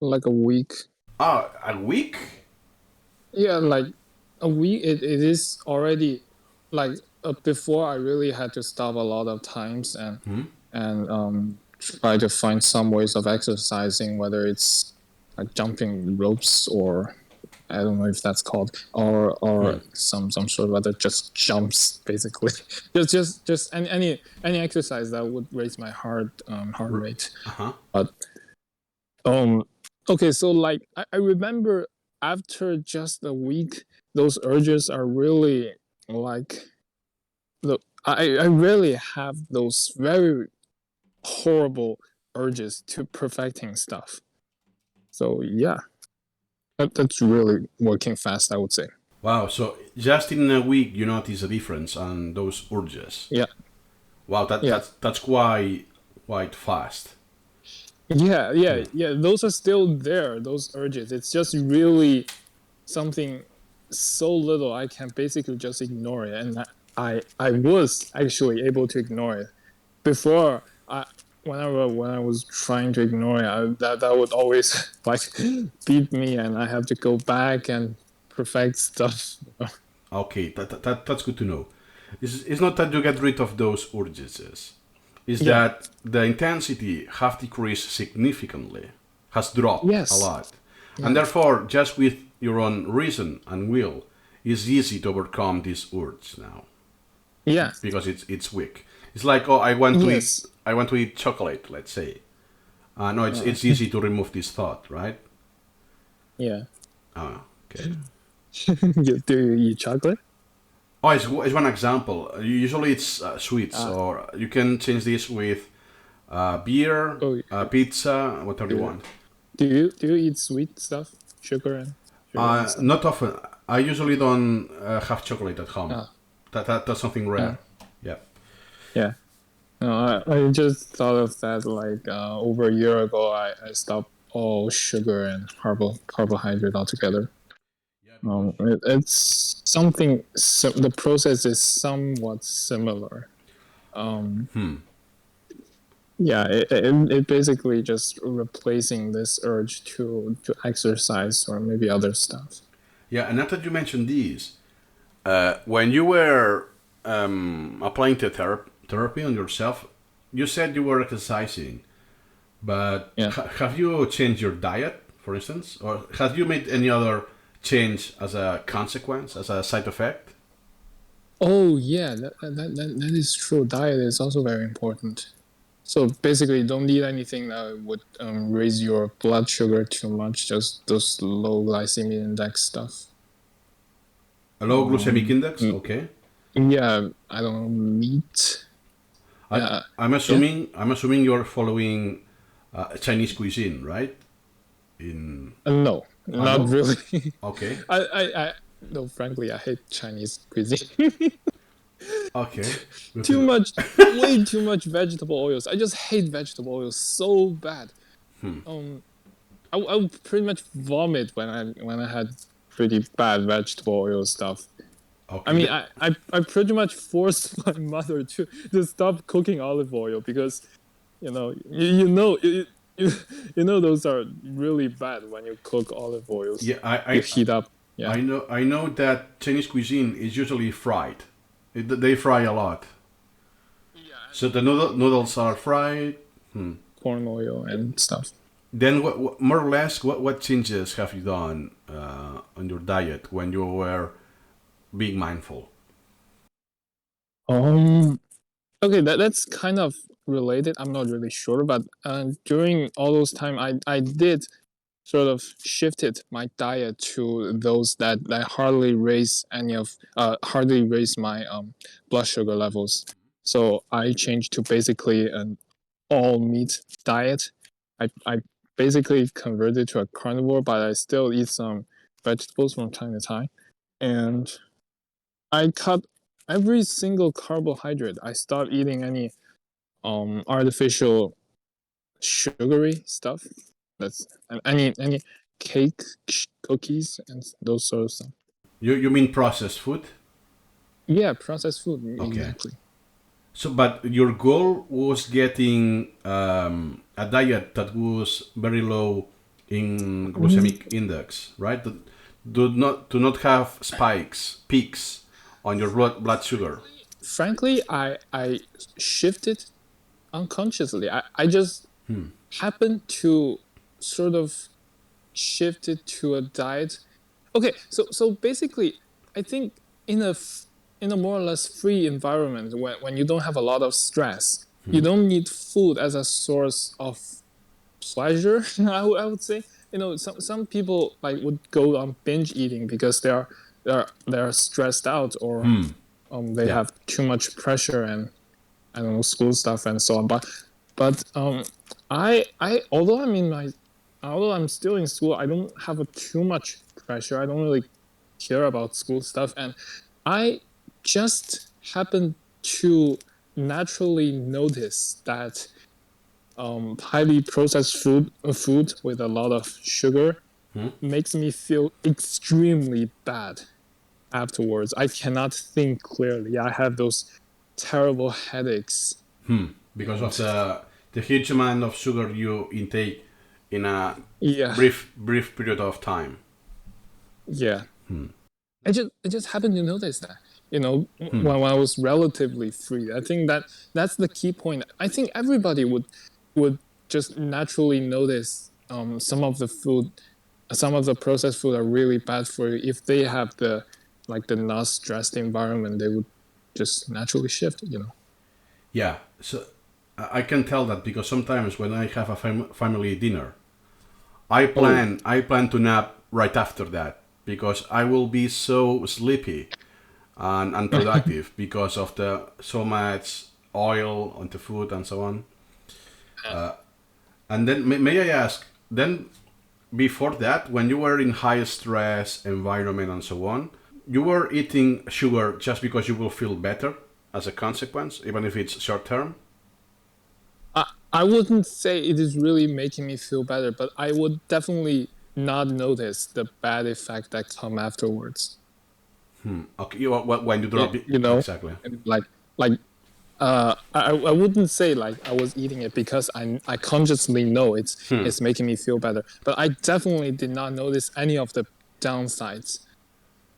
Like a week. A week? Yeah, like a week. It is already like before I really had to stop a lot of times and try to find some ways of exercising, whether it's like jumping ropes or I don't know if that's called or some sort of other just jumps basically. just any exercise that would raise my heart rate. Uh-huh. But okay, so like I remember after just a week, those urges are really like I rarely have those very horrible urges to perfecting stuff. So yeah, that's really working fast, I would say. Wow, so just in a week you notice a difference on those urges. Yeah. Wow, Yeah. that's quite fast. Yeah. Those are still there, those urges. It's just really something so little I can basically just ignore it. And I was actually able to ignore it. Before when I was trying to ignore it, that would always like beat me and I have to go back and perfect stuff. Okay, that's good to know. It's not that you get rid of those urges. It's Yeah. that the intensity have decreased significantly, has dropped Yes. a lot. And therefore, just with your own reason and will, it's easy to overcome this urge now. Yeah. Because it's weak. It's like, oh, I want to eat chocolate, let's say. No, it's easy to remove this thought, right? Yeah. Okay. Do you eat chocolate? Oh, it's one example. Usually it's sweets, or you can change this with beer, pizza, whatever you want. Do you eat sweet stuff, sugar and stuff? Not often. I usually don't have chocolate at home. That's something rare. Yeah. Yeah. No, I just thought of that like over a year ago. I stopped all sugar and carbohydrate altogether. It's something. The process is somewhat similar. Yeah, it basically just replacing this urge to exercise or maybe other stuff. Yeah, and now that you mentioned these, when you were applying the therapy on yourself, you said you were exercising, but have you changed your diet, for instance, or have you made any other change as a consequence, as a side effect? Oh yeah, that is true. Diet is also very important. So basically, don't eat anything that would raise your blood sugar too much. Just those low glycemic index stuff. A low glycemic index, okay. Yeah, I don't know, meat. I, Yeah, I'm yeah. assuming you're following Chinese cuisine, right? In No, I not know. really. Okay. No, frankly, I hate Chinese cuisine. Okay. Good to Too know. much, way too much vegetable oils. I just hate vegetable oils so bad. Um, I would pretty much vomit when I had pretty bad vegetable oil stuff. I Okay. mean, I pretty much forced my mother to stop cooking olive oil because you, you know those are really bad when you cook olive oils. Yeah, You heat up. Yeah. I know that Chinese cuisine is usually fried. They fry a lot. Yeah, So the noodles are fried. Hmm. corn oil and stuff. Then, more or less, what changes have you done on your diet when you were being mindful? Um. Okay, that's kind of related. I'm not really sure, but during all those time, I did sort of shifted my diet to those that hardly raise my blood sugar levels. So I changed to basically an all meat diet. I basically converted to a carnivore, but I still eat some vegetables from time to time, and I cut every single carbohydrate. I stopped eating any artificial sugary stuff. That's any cake, cookies, and those sort of stuff. You mean processed food? Yeah, processed food, Okay. exactly. So, but your goal was getting a diet that was very low in Mm, glycemic index, right? Do not have spikes, peaks on your blood sugar. Frankly, I shifted unconsciously. I just happened to sort of shifted to a diet. Okay, so basically, I think in a more or less free environment when you don't have a lot of stress, you don't need food as a source of pleasure. I would say, some people like would go on binge eating because they're stressed out, or they Yeah. have too much pressure and I don't know, school stuff and so on. But I although I'm still in school, I don't have too much pressure. I don't really care about school stuff, and I just happen to naturally notice that highly processed food with a lot of sugar makes me feel extremely bad afterwards. I cannot think clearly. I have those terrible headaches Because of and the huge amount of sugar you intake in a yeah, brief period of time. yeah. I just happened to notice that. When I was relatively free. I think that's the key point. I think everybody would just naturally notice some of the processed food are really bad for you. If they have the not stressed environment, they would just naturally shift. Yeah, so I can tell that because sometimes when I have a family dinner, Oh, I plan to nap right after that because I will be so sleepy and unproductive because of the so much oil on the food and so on. And then may I ask, then before that, when you were in high stress environment and so on, you were eating sugar just because you will feel better as a consequence, even if it's short term. I wouldn't say it is really making me feel better, but I would definitely not notice the bad effect that come afterwards. Okay, when you drop it You know, exactly. and like I wouldn't say like I was eating it because I consciously know it's making me feel better, but I definitely did not notice any of the downsides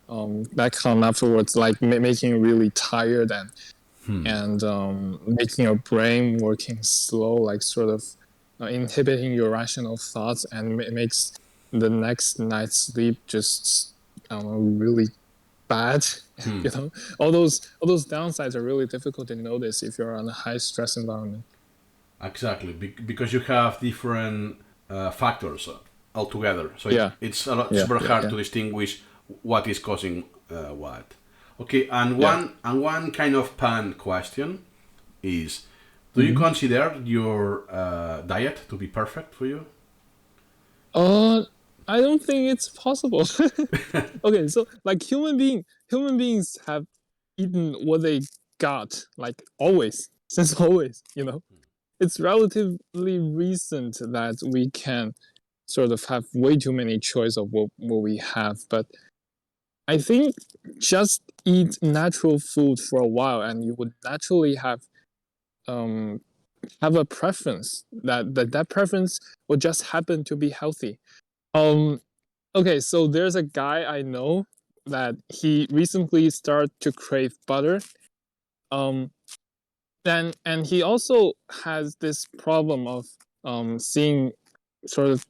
that come afterwards, like making you really tired and making your brain working slow, like sort of inhibiting your rational thoughts, and makes the next night's sleep just I don't know, really bad. All those downsides are really difficult to notice if you're on a high stress environment. Exactly, because you have different factors altogether. So Yeah, it's a lot, yeah, super yeah, hard yeah. to distinguish what is causing what. Okay, and Yeah. one kind of pan question is: do you consider your diet to be perfect for you? Uh, I don't think it's possible. Okay, so like human beings have eaten what they got, like always, since always. It's relatively recent that we can sort of have way too many choice of what we have, but I think just eat natural food for a while, and you would naturally um have a preference that preference will just happen to be healthy. Um, okay, so there's a guy I know that he recently started to crave butter. Um, and he also has this problem of seeing sort of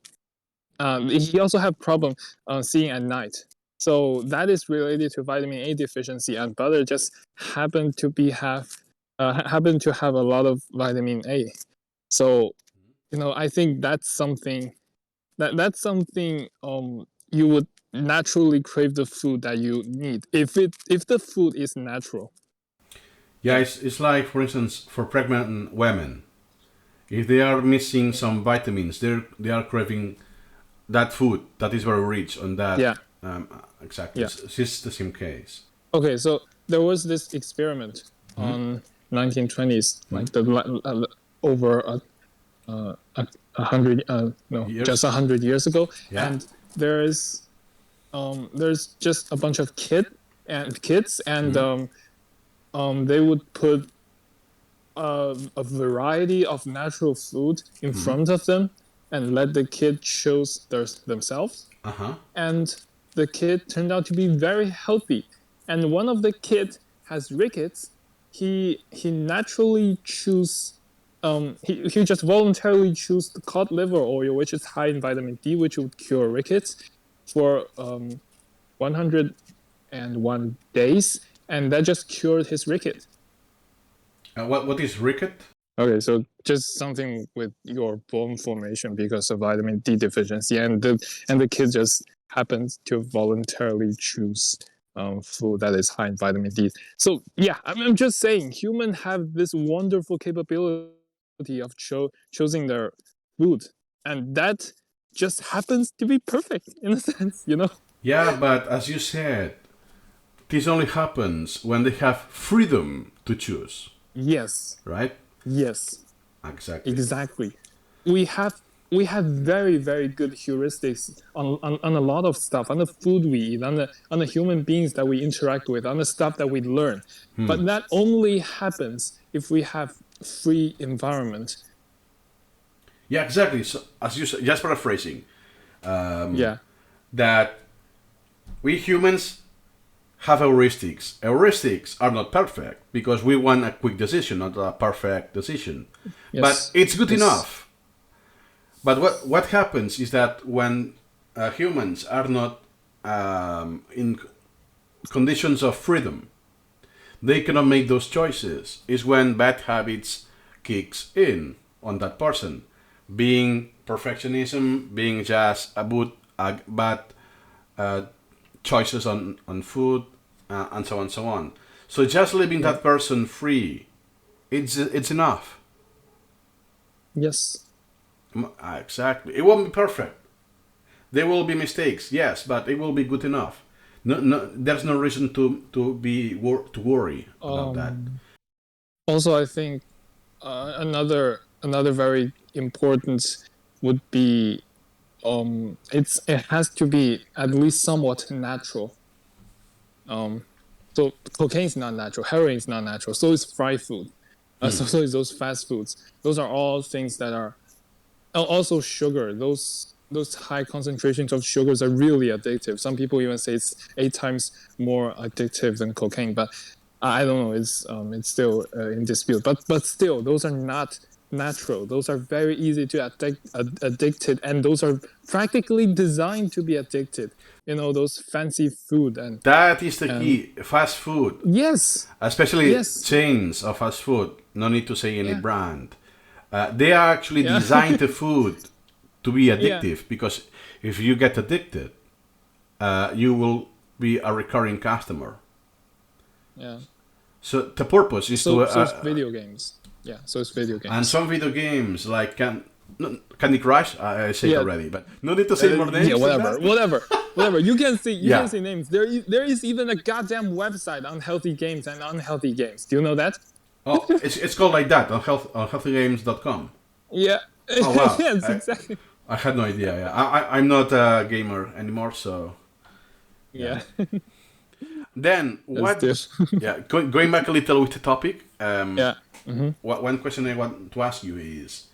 he also have problem seeing at night. So that is related to vitamin A deficiency, and butter just happen to have a lot of vitamin A. So I think that's something you would naturally crave the food that you need if the food is natural. Yeah, it's like, for instance, for pregnant women, if they are missing some vitamins, they are craving that food that is very rich on that. Yeah, Exactly, yeah. it's the same case. Okay, so there was this experiment on 1920s, like over a hundred, no, just Years. 100 years ago, Yeah. and there's just a bunch of kids, and they would put a variety of natural food in front of them and let the kid choose themselves. Uh huh. And the kid turned out to be very healthy. And one of the kids has rickets. He naturally choose he just voluntarily choose the cod liver oil, which is high in vitamin D, which would cure rickets for 101 days, and that just cured his ricket. What is ricket? Okay, so just something with your bone formation because of vitamin D deficiency, and the kid just happens to voluntarily choose food that is high in vitamin D. So yeah, I'm just saying, humans have this wonderful capability of choosing their food, and that just happens to be perfect in a sense. Yeah, but as you said, this only happens when they have freedom to choose, Yes, right? yes. Exactly. Exactly. We have we have very very good heuristics on a lot of stuff, on the food we eat, on the human beings that we interact with, on the stuff that we learn. But that only happens if we have free environment. Yeah, exactly. So, as you said, just paraphrasing, Yeah. that we humans have heuristics. Heuristics are not perfect because we want a quick decision, not a perfect decision. But Yes. it's good Yes. enough. But what happens is that when humans are not in conditions of freedom, they cannot make those choices. Is when bad habits kicks in on that person, being perfectionism, being just a bad uh, choices on food, and so on and so on. So just leaving Yeah. that person free, it's enough. Yes. Exactly. It won't be perfect. There will be mistakes, yes, but it will be good enough. No, no, there's no reason to worry about that. Also, I think another very important would be it has to be at least somewhat natural. So cocaine is not natural, heroin is not natural, so is fried food. So is those fast foods. Those are all things that are also sugar. Those high concentrations of sugars are really addictive. Some people even say it's 8 times more addictive than cocaine, but I don't know. It's still in dispute. But still, those are not natural. Those are very easy to addicted, and those are practically designed to be addicted. Those fancy food That is the and key. Fast food, yes, especially yes, chains of fast food. No need to say any yeah, brand. They are actually yeah, designed the food to be yeah, addictive because if you get addicted, you will be a recurring customer. Yeah. So the purpose is So to it's video games. Yeah. So it's video games. and some video games like Candy Crush. I said Yeah. already, but no need to say more names. Yeah. than Whatever. that. Whatever. You can say Yeah. names. There is even a goddamn website on healthy games and unhealthy games. Do you know that? Oh, it's called like that on healthygames.com. Yeah. Oh wow. Yes, exactly. I had no idea. Yeah, I'm not a gamer anymore, so. Yeah. Then what? That's Yeah, going back a little with the topic. Yeah. One question I want to ask you is,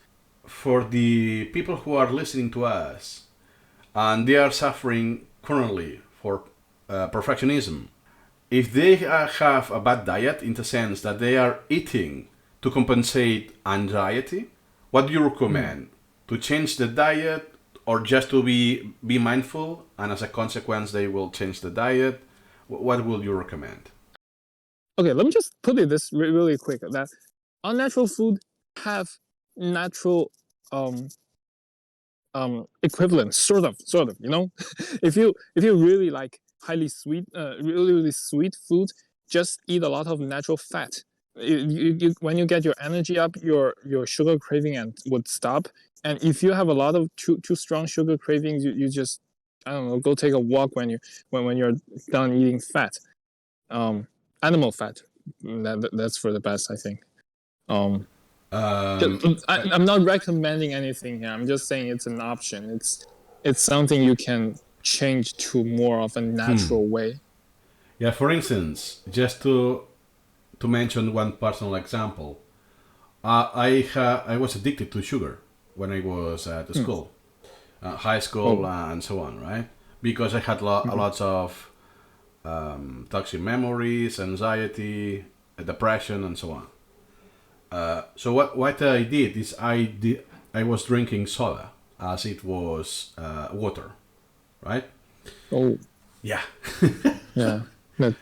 for the people who are listening to us, and they are suffering currently for perfectionism, if they have a bad diet in the sense that they are eating to compensate anxiety, what do you recommend? To change the diet, or just to be mindful, and as a consequence they will change the diet? What would you recommend? Okay, let me just put it this really quick, that unnatural food have natural equivalents, sort of, you know. If you really like highly sweet, really sweet food, just eat a lot of natural fat. When you get your energy up, your sugar craving and would stop. And if you have a lot of too strong sugar cravings, you just, I don't know, go take a walk when you're done eating fat, animal fat. That's for the best, I think. um I'm not recommending anything here. I'm just saying it's an option. It's something you can change to more of a natural way. Yeah, for instance, just to mention one personal example, I was addicted to sugar when I was at the school, high school, and so on, right? Because I had lots of toxic memories, anxiety, depression, and so on. So what I did is I was drinking soda as it was water, right? Oh, Yeah. yeah.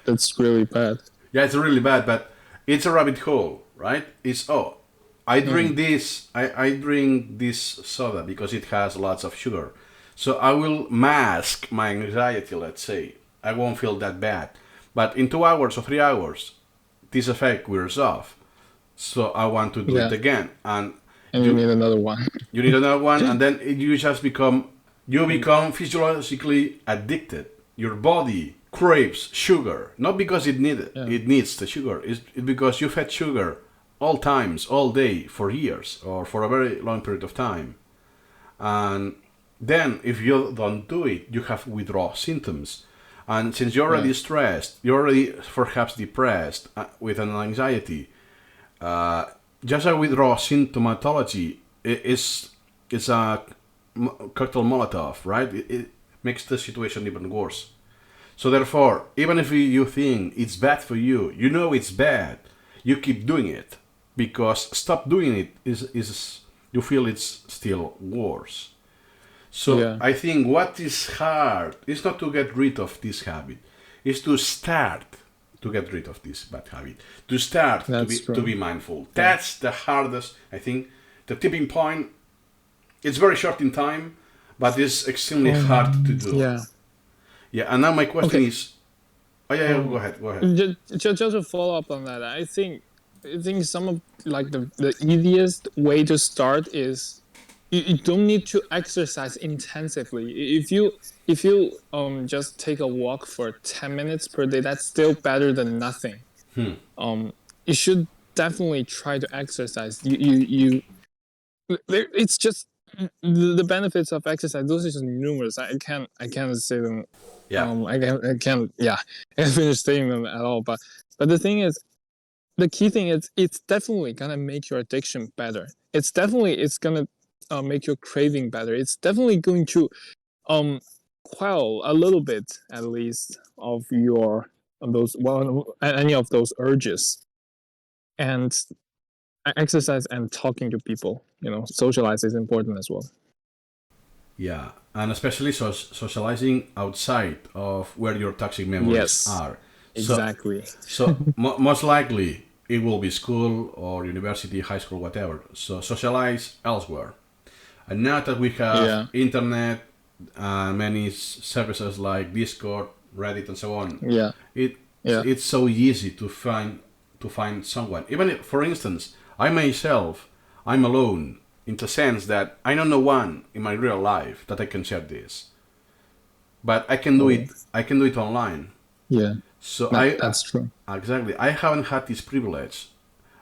That's really bad. Yeah, it's really bad, but it's a rabbit hole, right? It's I drink this. I drink this soda because it has lots of sugar, so I will mask my anxiety. Let's say I won't feel that bad, but in 2 hours or 3 hours, this effect wears off. So I want to do it again, and you need another one. you need another one, and then you just become physiologically addicted. Your body craves sugar, not because it needs the sugar. It's because you've had sugar all times, all day, for years, or for a very long period of time. And then if you don't do it, you have withdrawal symptoms. And since you're already stressed, you're already perhaps depressed with an anxiety, just a withdrawal symptomatology is a cocktail Molotov, right? It makes the situation even worse. So therefore, even if you think it's bad for you, you know it's bad, you keep doing it, because stop doing it is you feel it's still worse. So I think what is hard is not to get rid of this habit, is to start to get rid of this bad habit, to start to be mindful. That's the hardest, I think. The tipping point, it's very short in time, but it's extremely hard to do. Yeah, and now my question is, go ahead. Just to follow up on that, I think some of like the easiest way to start is you don't need to exercise intensively. If you just take a walk for 10 minutes per day, that's still better than nothing. You should definitely try to exercise. It's just the benefits of exercise. Those are just numerous. I can't say them. I can't finish saying them at all. But the thing is, the key thing is, it's definitely gonna make your addiction better. It's gonna make your craving better. It's definitely going to quell a little bit, at least, of any of those urges. And exercise and talking to people, socialize is important as well. Yeah, and especially socializing outside of where your toxic memories are. Exactly. So most likely it will be school or university, high school, whatever. So socialize elsewhere. And now that we have internet and many services like Discord, Reddit, and so on, Yeah. it's so easy to find someone. Even if, for instance, I myself, I'm alone in the sense that I know no one in my real life that I can share this, but I can do Oh, it. I can do it online. yeah. So That's true. exactly, I haven't had this privilege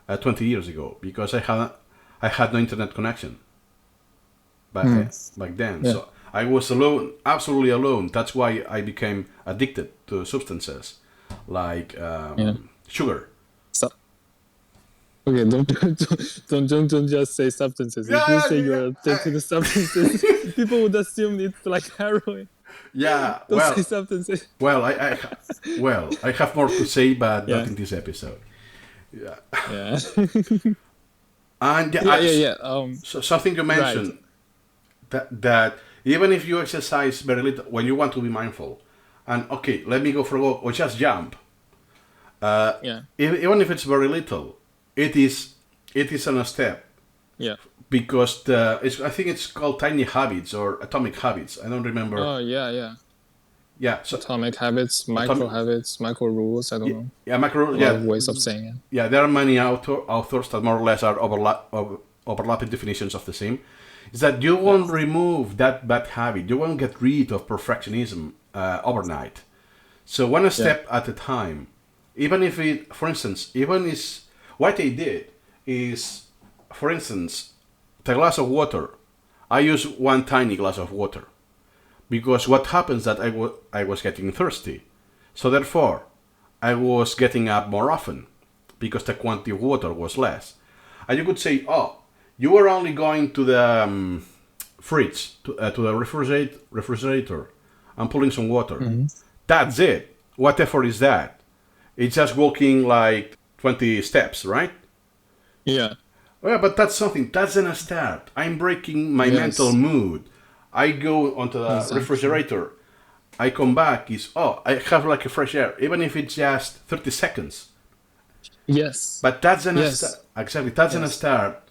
20 years ago because I had no internet connection Hmm. back then. Yeah. So I was alone, absolutely alone. That's why I became addicted to substances like Yeah. sugar. So, okay, don't just say substances. If you Yeah, say you're addicted to substances, people would assume it's like heroin. yeah. Don't say substances. Well, I have more to say, but not Yeah. in this episode. Yeah, Yeah. and yeah, Yeah. Yeah. Yeah. so something you Right. mentioned that even if you exercise very little, when you want to be mindful, and okay, let me go for a walk or just jump. Yeah. Even if it's very little, it is on a step Yeah. because I think it's called tiny habits or atomic habits. I don't remember. Oh, yeah. Yeah. Yeah, so Atomic habits, micro atomic, habits, micro rules. I don't know. yeah, macro, A lot yeah, of ways of saying it. yeah. There are many authors that more or less are overlapping definitions of the same. Is that you won't remove that bad habit, you won't get rid of perfectionism overnight. So one step at a time. Even if it, for instance, even is what I did is, for instance, the glass of water. I use one tiny glass of water because what happens that I was getting thirsty, so therefore I was getting up more often because the quantity of water was less. And you could say, oh, you were only going to the fridge to the refrigerator and pulling some water. Mm-hmm. That's it. What effort is that? It's just walking like 20 steps, right? Yeah. Well, but that's something. That's an start. I'm breaking my mental Yes. mood. I go onto the Exactly. refrigerator. I come back. I have like a fresh air, even if it's just 30 seconds. Yes. But that's an Yes. start. Exactly. That's an start.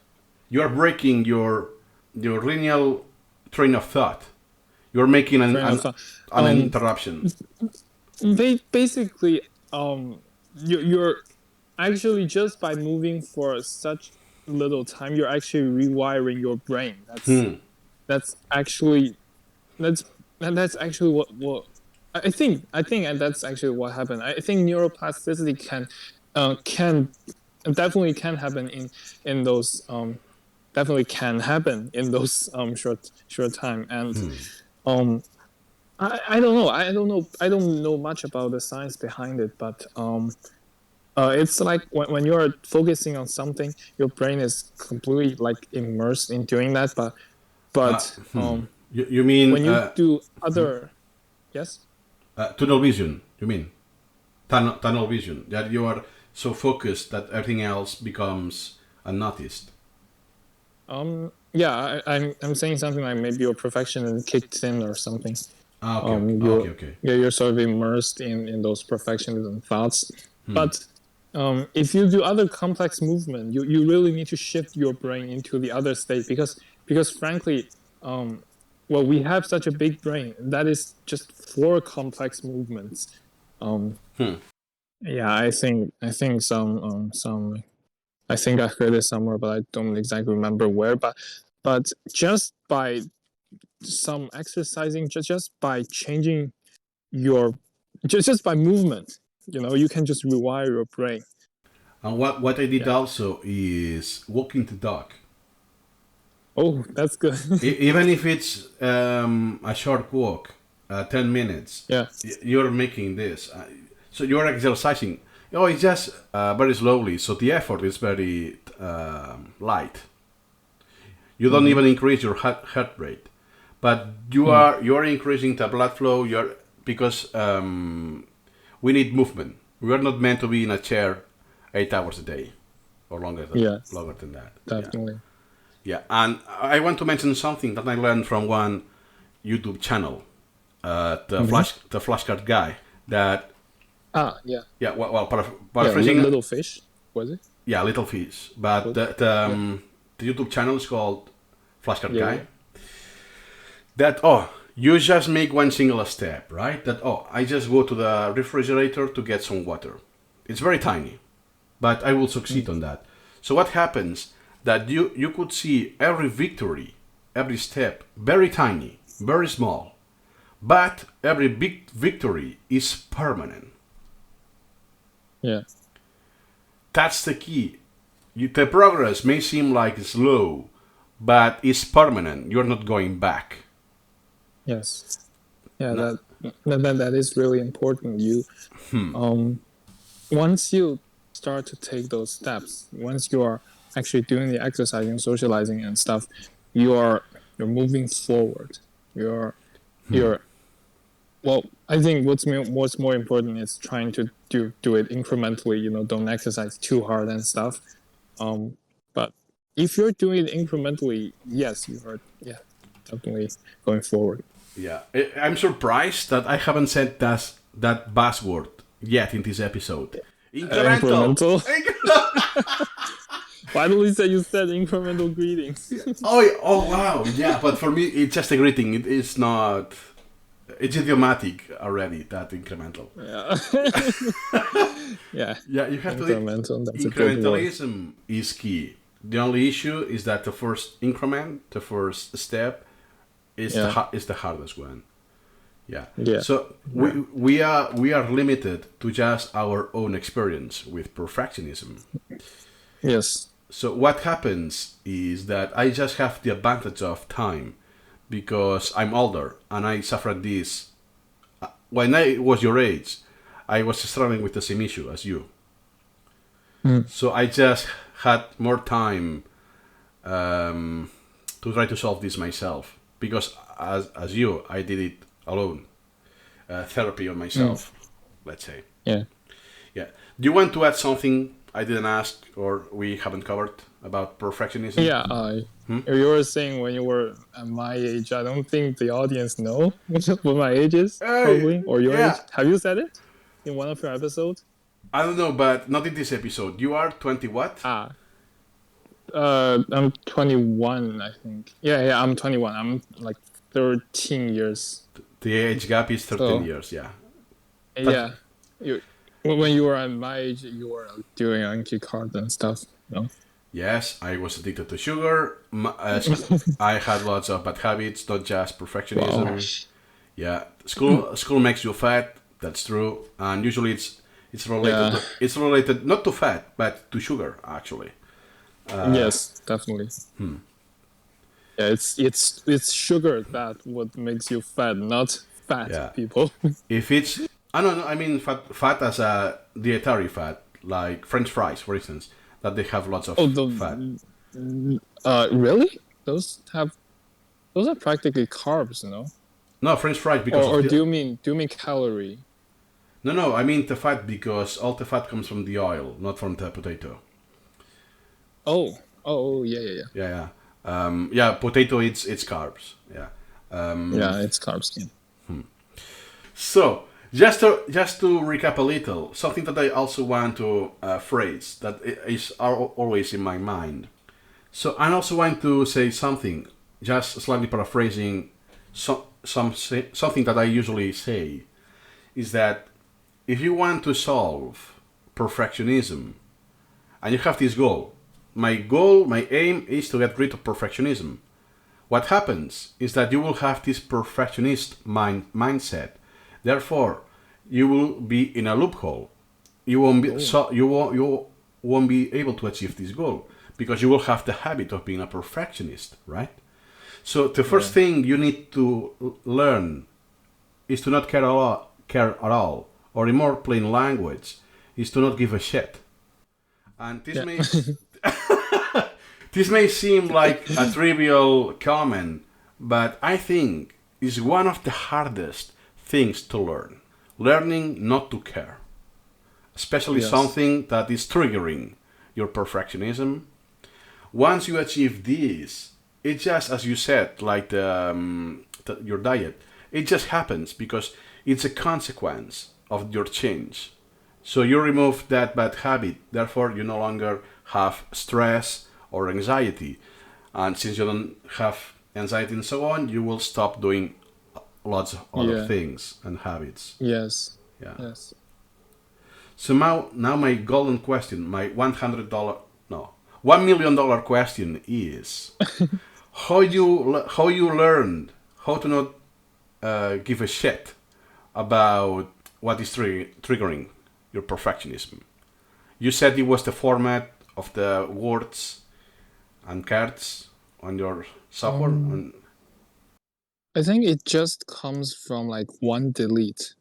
You are breaking your linear train of thought. You're making Train of thought. an interruption. Basically, you're actually just by moving for such little time, you're actually rewiring your brain. That's actually that's actually what I think. I think that's actually what happened. I think neuroplasticity can definitely can happen in those definitely can happen in those short time. And I don't know. I don't know much about the science behind it, but it's like when you're focusing on something, your brain is completely like immersed in doing that. But You mean when you do other, yes, tunnel vision? You mean tunnel vision? That you are so focused that everything else becomes unnoticed. yeah, I'm saying something like maybe your perfectionism kicked in or something. Ah, okay, okay. You're sort of immersed in those perfectionism thoughts. But if you do other complex movement, you really need to shift your brain into the other state because frankly, well, we have such a big brain that is just for complex movements. Yeah, I think some I think I heard it somewhere, but I don't exactly remember where. But just by some exercising, just by changing your just by movement, you can just rewire your brain. And what I did Yeah. also is walking the dog. Oh, that's good. Even if it's a short walk, 10 minutes, Yeah. you're making this. So you're exercising. Oh, it's just very slowly, so the effort is very light. You don't even increase your heart rate, but you are increasing the blood flow. Because we need movement. We are not meant to be in a chair 8 hours a day or longer than that. Definitely. Yeah, and I want to mention something that I learned from one YouTube channel, the flashcard guy. That Yeah. well paraphrasing. Little fish, was it? Yeah, little fish. But the YouTube channel is called Flashcard Guy. Yeah. That You just make one single step, right? That, oh, I just go to the refrigerator to get some water. It's very tiny, but I will succeed on that. So what happens that you could see every victory, every step, very tiny, very small, but every big victory is permanent. Yeah. That's the key. The progress may seem like slow, but it's permanent. You're not going back. Yes. Yeah. That is really important. Once you start to take those steps, once you are actually doing the exercising, socializing, and stuff, you're moving forward. You're well. I think what's more important is trying to do it incrementally. Don't exercise too hard and stuff. But if you're doing it incrementally, yes, you are. Yeah, definitely going forward. Yeah, I'm surprised that I haven't said that buzzword yet in this episode. Incremental. Finally, you said incremental greetings. Oh wow, yeah. But for me, it's just a greeting. It's not. It's idiomatic already. That incremental. Yeah. Yeah. Yeah, you have incremental. to. That's a good word. Incrementalism is key. The only issue is that the first increment, the first step, is the hardest one. Yeah. Yeah. So we are limited to just our own experience with perfectionism. Yes. So what happens is that I just have the advantage of time because I'm older and I suffered this. When I was your age, I was struggling with the same issue as you. So I just had more time to try to solve this myself because as you, I did it alone. Therapy on myself, let's say. Yeah. Yeah. Do you want to add something I didn't ask or we haven't covered about perfectionism? Yeah. You were saying when you were at my age, I don't think the audience know what my age is, probably, or your age. Have you said it in one of your episodes? I don't know, but not in this episode. You are 20 what? I'm 21, I think. Yeah, I'm 21. I'm like 13 years. The age gap is 13 years, yeah. Yeah. When you were at my age, you were doing Anki card and stuff, Yes, I was addicted to sugar. I had lots of bad habits, not just perfectionism. Wow. Yeah, school makes you fat. That's true, and usually it's related. Yeah. It's related not to fat, but to sugar, actually. Yes, definitely. Yeah, it's sugar that what makes you fat, not fat people. If it's I mean fat as a dietary fat, like French fries, for instance, that they have lots of fat. Really? Those are practically carbs, no? No, French fries because. Or do you mean calorie? No, I mean the fat because all the fat comes from the oil, not from the potato. Oh, yeah. Yeah, potato it's carbs. Yeah. Yeah, it's carbs. Yeah. So just to recap a little, something that I also want to phrase that is always in my mind. So I also want to say something, just slightly paraphrasing something that I usually say, is that if you want to solve perfectionism, and you have this goal, my aim is to get rid of perfectionism. What happens is that you will have this perfectionist mindset. Therefore, you will be in a loophole. You won't be you won't be able to achieve this goal because you will have the habit of being a perfectionist, right? So the first thing you need to learn is to not care at all, or in more plain language, is to not give a shit. And this may seem like a trivial comment, but I think it's one of the hardest things to learn. Learning not to care. Especially something that is triggering your perfectionism. Once you achieve this, it just, as you said, like your diet, it just happens because it's a consequence of your change. So you remove that bad habit, therefore you no longer have stress or anxiety. And since you don't have anxiety and so on, you will stop doing lots of other Yeah. things and habits. Yes. Yeah. Yes. So now my golden question, my $100, no, $1 million question is how you learned how to not give a shit about what is triggering your perfectionism. You said it was the format of the words and cards on your software. Um, I think it just comes from like one delete.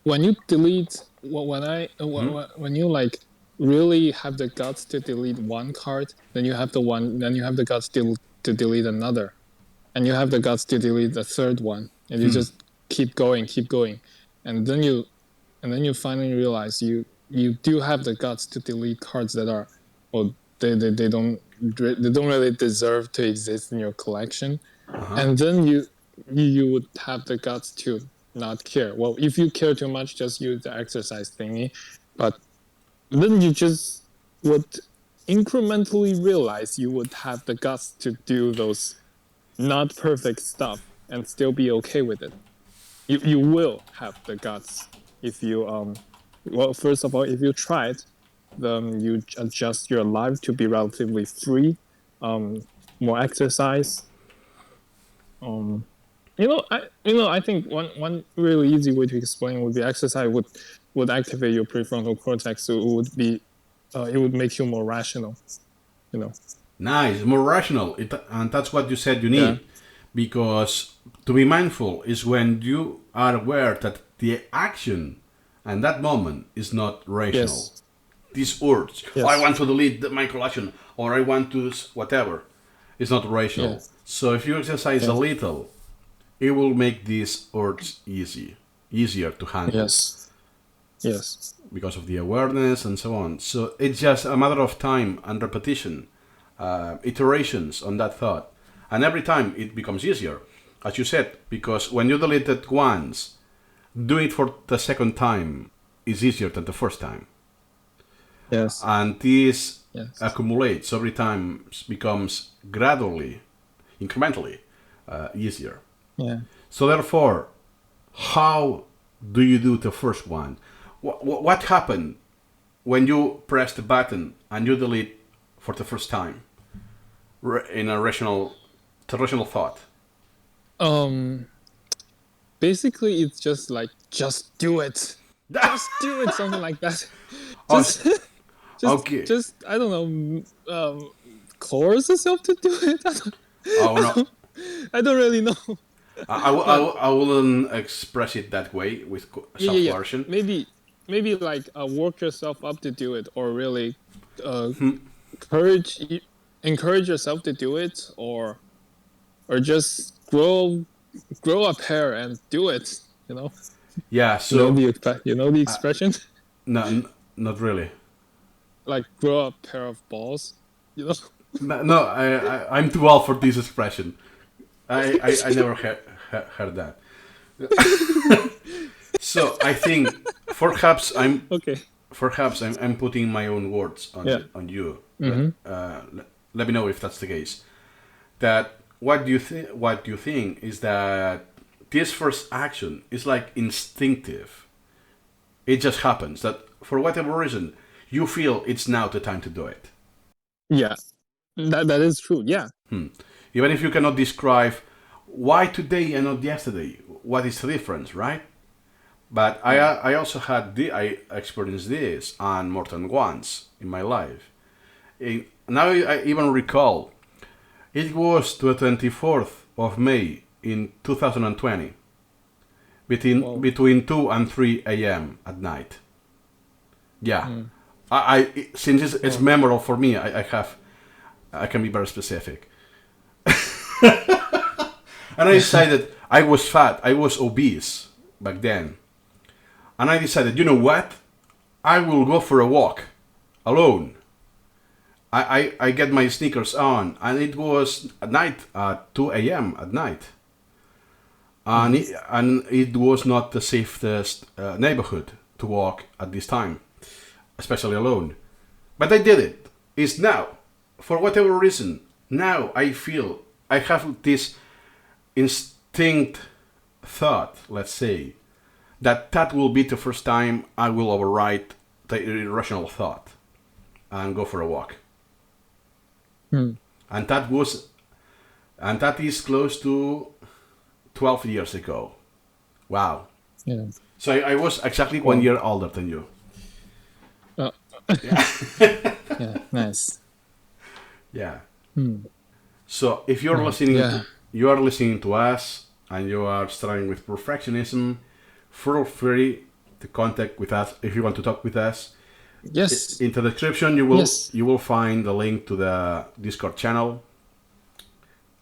When you delete, when you like really have the guts to delete one card, then you have the guts to delete another, and you have the guts to delete the third one, and you just keep going, and then you finally realize you do have the guts to delete cards that are, well, they don't really deserve to exist in your collection, and then you would have the guts to not care. Well, if you care too much, just use the exercise thingy, but then you just would incrementally realize you would have the guts to do those not perfect stuff and still be okay with it. You will have the guts if you well, first of all, if you try it, then you adjust your life to be relatively free, more exercise. um I think one really easy way to explain would be exercise would activate your prefrontal cortex, so it would make you more rational, you know. Nice, more rational. And that's what you said you Yeah. need. Because to be mindful is when you are aware that the action and that moment is not rational. Yes. This urge, Yes. I want to delete my collection, or I want to whatever, is not rational. Yes. So if you exercise a Yes. little, it will make this urge easier to handle Yes. Yes. because of the awareness and so on. So it's just a matter of time and repetition, iterations on that thought. And every time it becomes easier, as you said, because when you delete it once, doing it for the second time is easier than the first time. Yes. And this Yes. accumulates every time, becomes gradually, incrementally easier. Yeah. So therefore, how do you do the first one? What happened when you press the button and you delete for the first time in a rational thought? Basically it's just like, just do it. Just do it, something like that. Oh, Just okay. just I don't know, coerce yourself to do it. Oh no, I don't really know. I wouldn't express it that way with self-coercion. Maybe like work yourself up to do it, or really encourage encourage yourself to do it, or just grow a pair and do it. You know. Yeah. So You know the expression, no, not really. like grow a pair of balls. You know. No, I'm too old for this expression. I never heard that. So I think perhaps Okay. I'm putting my own words on Yeah. on you. Mm-hmm. Let me know if that's the case. That what do you think is that this first action is like instinctive. It just happens that for whatever reason you feel it's now the time to do it. Yeah. That is true. Yeah. Even if you cannot describe why today and not yesterday, what is the difference, right? But I also I experienced this and more than once in my life. Now I even recall, it was the 24th of May in 2020, between 2 and 3 a.m. at night. Yeah, I since it's memorable for me, I can be very specific. And I decided I was fat, I was obese back then. And I decided, you know what? I will go for a walk alone. I get my sneakers on, and it was at night at 2 a.m. at night. And it was not the safest neighborhood to walk at this time, especially alone. But I did it. It's now, for whatever reason, now I feel I have this instinct thought, let's say, that will be the first time I will override the irrational thought and go for a walk. Hmm. And that is close to 12 years ago. Wow. Yeah. So I was exactly 1 year older than you. Oh, Yeah. yeah. Nice. Yeah. Hmm. So if you're listening, Yeah. you are listening to us, and you are struggling with perfectionism, feel free to contact with us if you want to talk with us. Yes. In the description, Yes. you will find the link to the Discord channel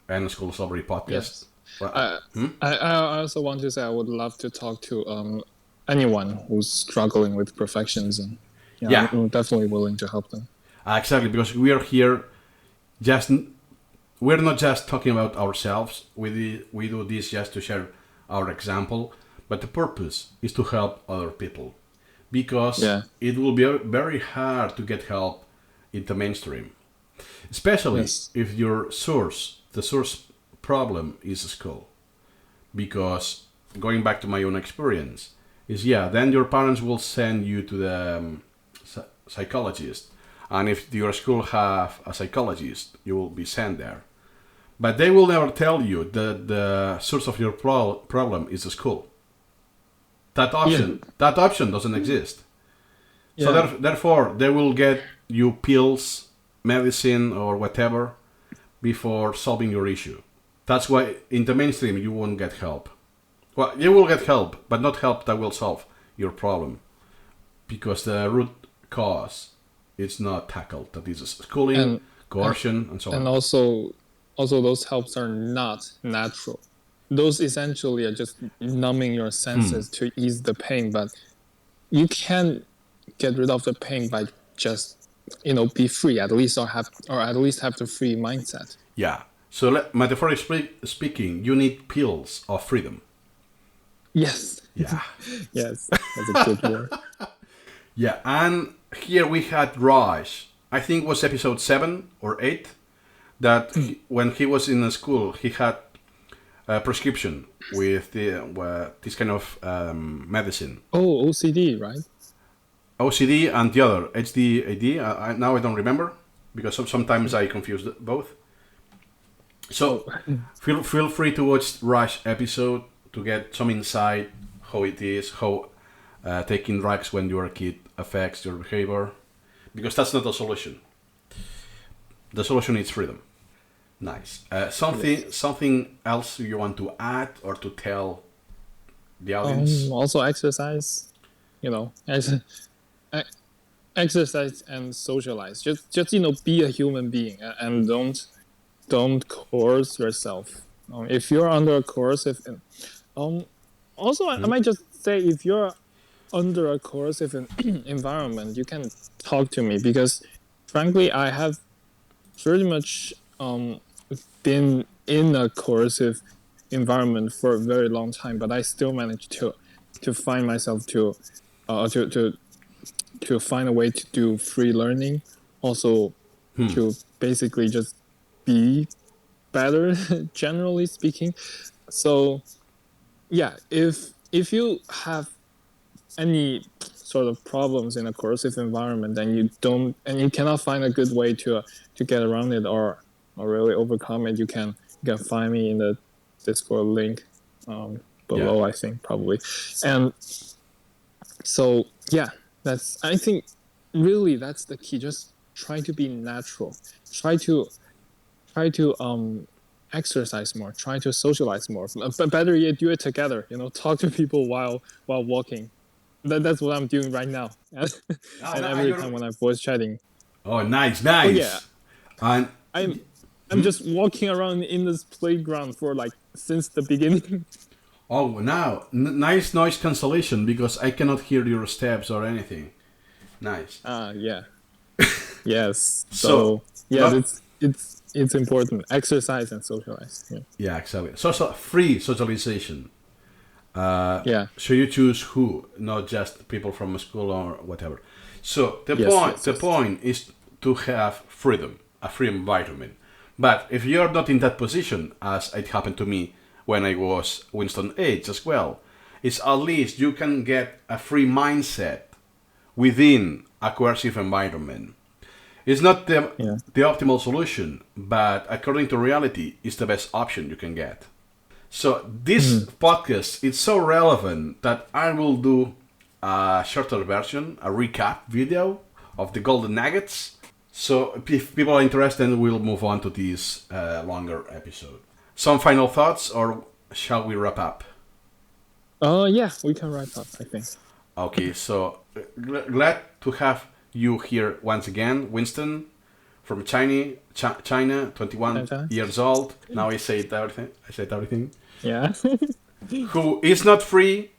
and School Celebrity Podcast. Yes. Well, I also want to say I would love to talk to anyone who's struggling with perfectionism. Yeah. I'm definitely willing to help them. Exactly, because we are here just we're not just talking about ourselves. We do this just to share our example, but the purpose is to help other people, because it will be very hard to get help in the mainstream, especially if the source problem is school. Because going back to my own experience is then your parents will send you to the psychologist, and if your school have a psychologist, you will be sent there. But they will never tell you that the source of your problem is the school. That option doesn't exist. Yeah. So therefore, they will get you pills, medicine, or whatever before solving your issue. That's why in the mainstream you won't get help. Well, you will get help, but not help that will solve your problem, because the root cause is not tackled. That is schooling, coercion, and so on. And also those helps are not natural. Those essentially are just numbing your senses to ease the pain, but you can get rid of the pain by just be free at least, or at least have the free mindset. Yeah. So metaphorically speaking, you need pills of freedom. Yes. Yeah. Yes. That's a good word. Yeah, and here we had Raj. I think it was episode 7 or 8. That when he was in school, he had a prescription with this kind of medicine. Oh, OCD, right? OCD and the other, HDAD. Now I don't remember, because sometimes I confuse both. So feel free to watch Rush episode to get some insight how it is, how taking drugs when you're a kid affects your behavior, because that's not the solution. The solution is freedom. Nice. Something else you want to add or to tell the audience? Also exercise, exercise and socialize. Just be a human being, and don't coerce yourself. If you're under a coercive, also I might just say, if you're under a coercive environment, you can talk to me, because frankly I have pretty much been in a coercive environment for a very long time, but I still managed to find myself to find a way to do free learning, also to basically just be better generally speaking. So yeah, if you have any sort of problems in a coercive environment, and you cannot find a good way to get around it, or really overcome it, you can find me in the Discord link below. I think probably. And so I think really that's the key. Just try to be natural. Try to exercise more. Try to socialize more. But better yet, do it together. Talk to people while walking. That's what I'm doing right now. And every time when I'm voice chatting. Oh, nice. Oh yeah. And I'm just walking around in this playground for since the beginning. Oh, now nice noise cancellation, because I cannot hear your steps or anything. Nice. Yeah. Yes. So yeah, it's important. Exercise and socialize. Yeah, exactly. Free socialization. So you choose who, not just people from school or whatever. So the point is to have freedom, a free environment. But if you're not in that position, as it happened to me when I was Winston age as well. Is at least you can get a free mindset within a coercive environment. It's not the optimal solution, but according to reality, it's the best option you can get. So this podcast is so relevant that I will do a shorter version, a recap video of the golden nuggets. So if people are interested, we'll move on to this longer episode. Some final thoughts, or shall we wrap up? Yeah, we can wrap up, I think. Okay, so glad to have you here once again, Winston, from China, 21 years old. Now I said everything. Yeah. Who is not free,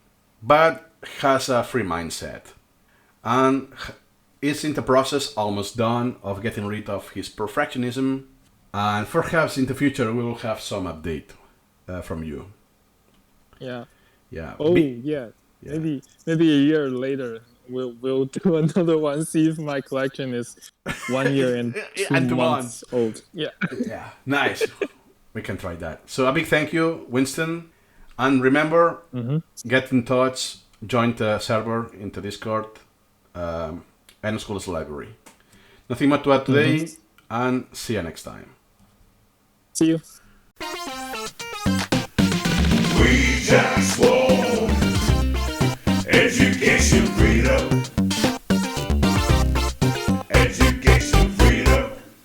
but has a free mindset. And is in the process, almost done, of getting rid of his perfectionism. And perhaps in the future we will have some update from you. Yeah. Yeah. Oh, yeah. Maybe a year later we'll do another one. See if my collection is 1 year and 2 months old. Yeah. Yeah. Nice. We can try that. So a big thank you, Winston. And remember, get in touch, join the server in the Discord, and School's library. Nothing more to add today, and see you next time. See you. We just want education freedom.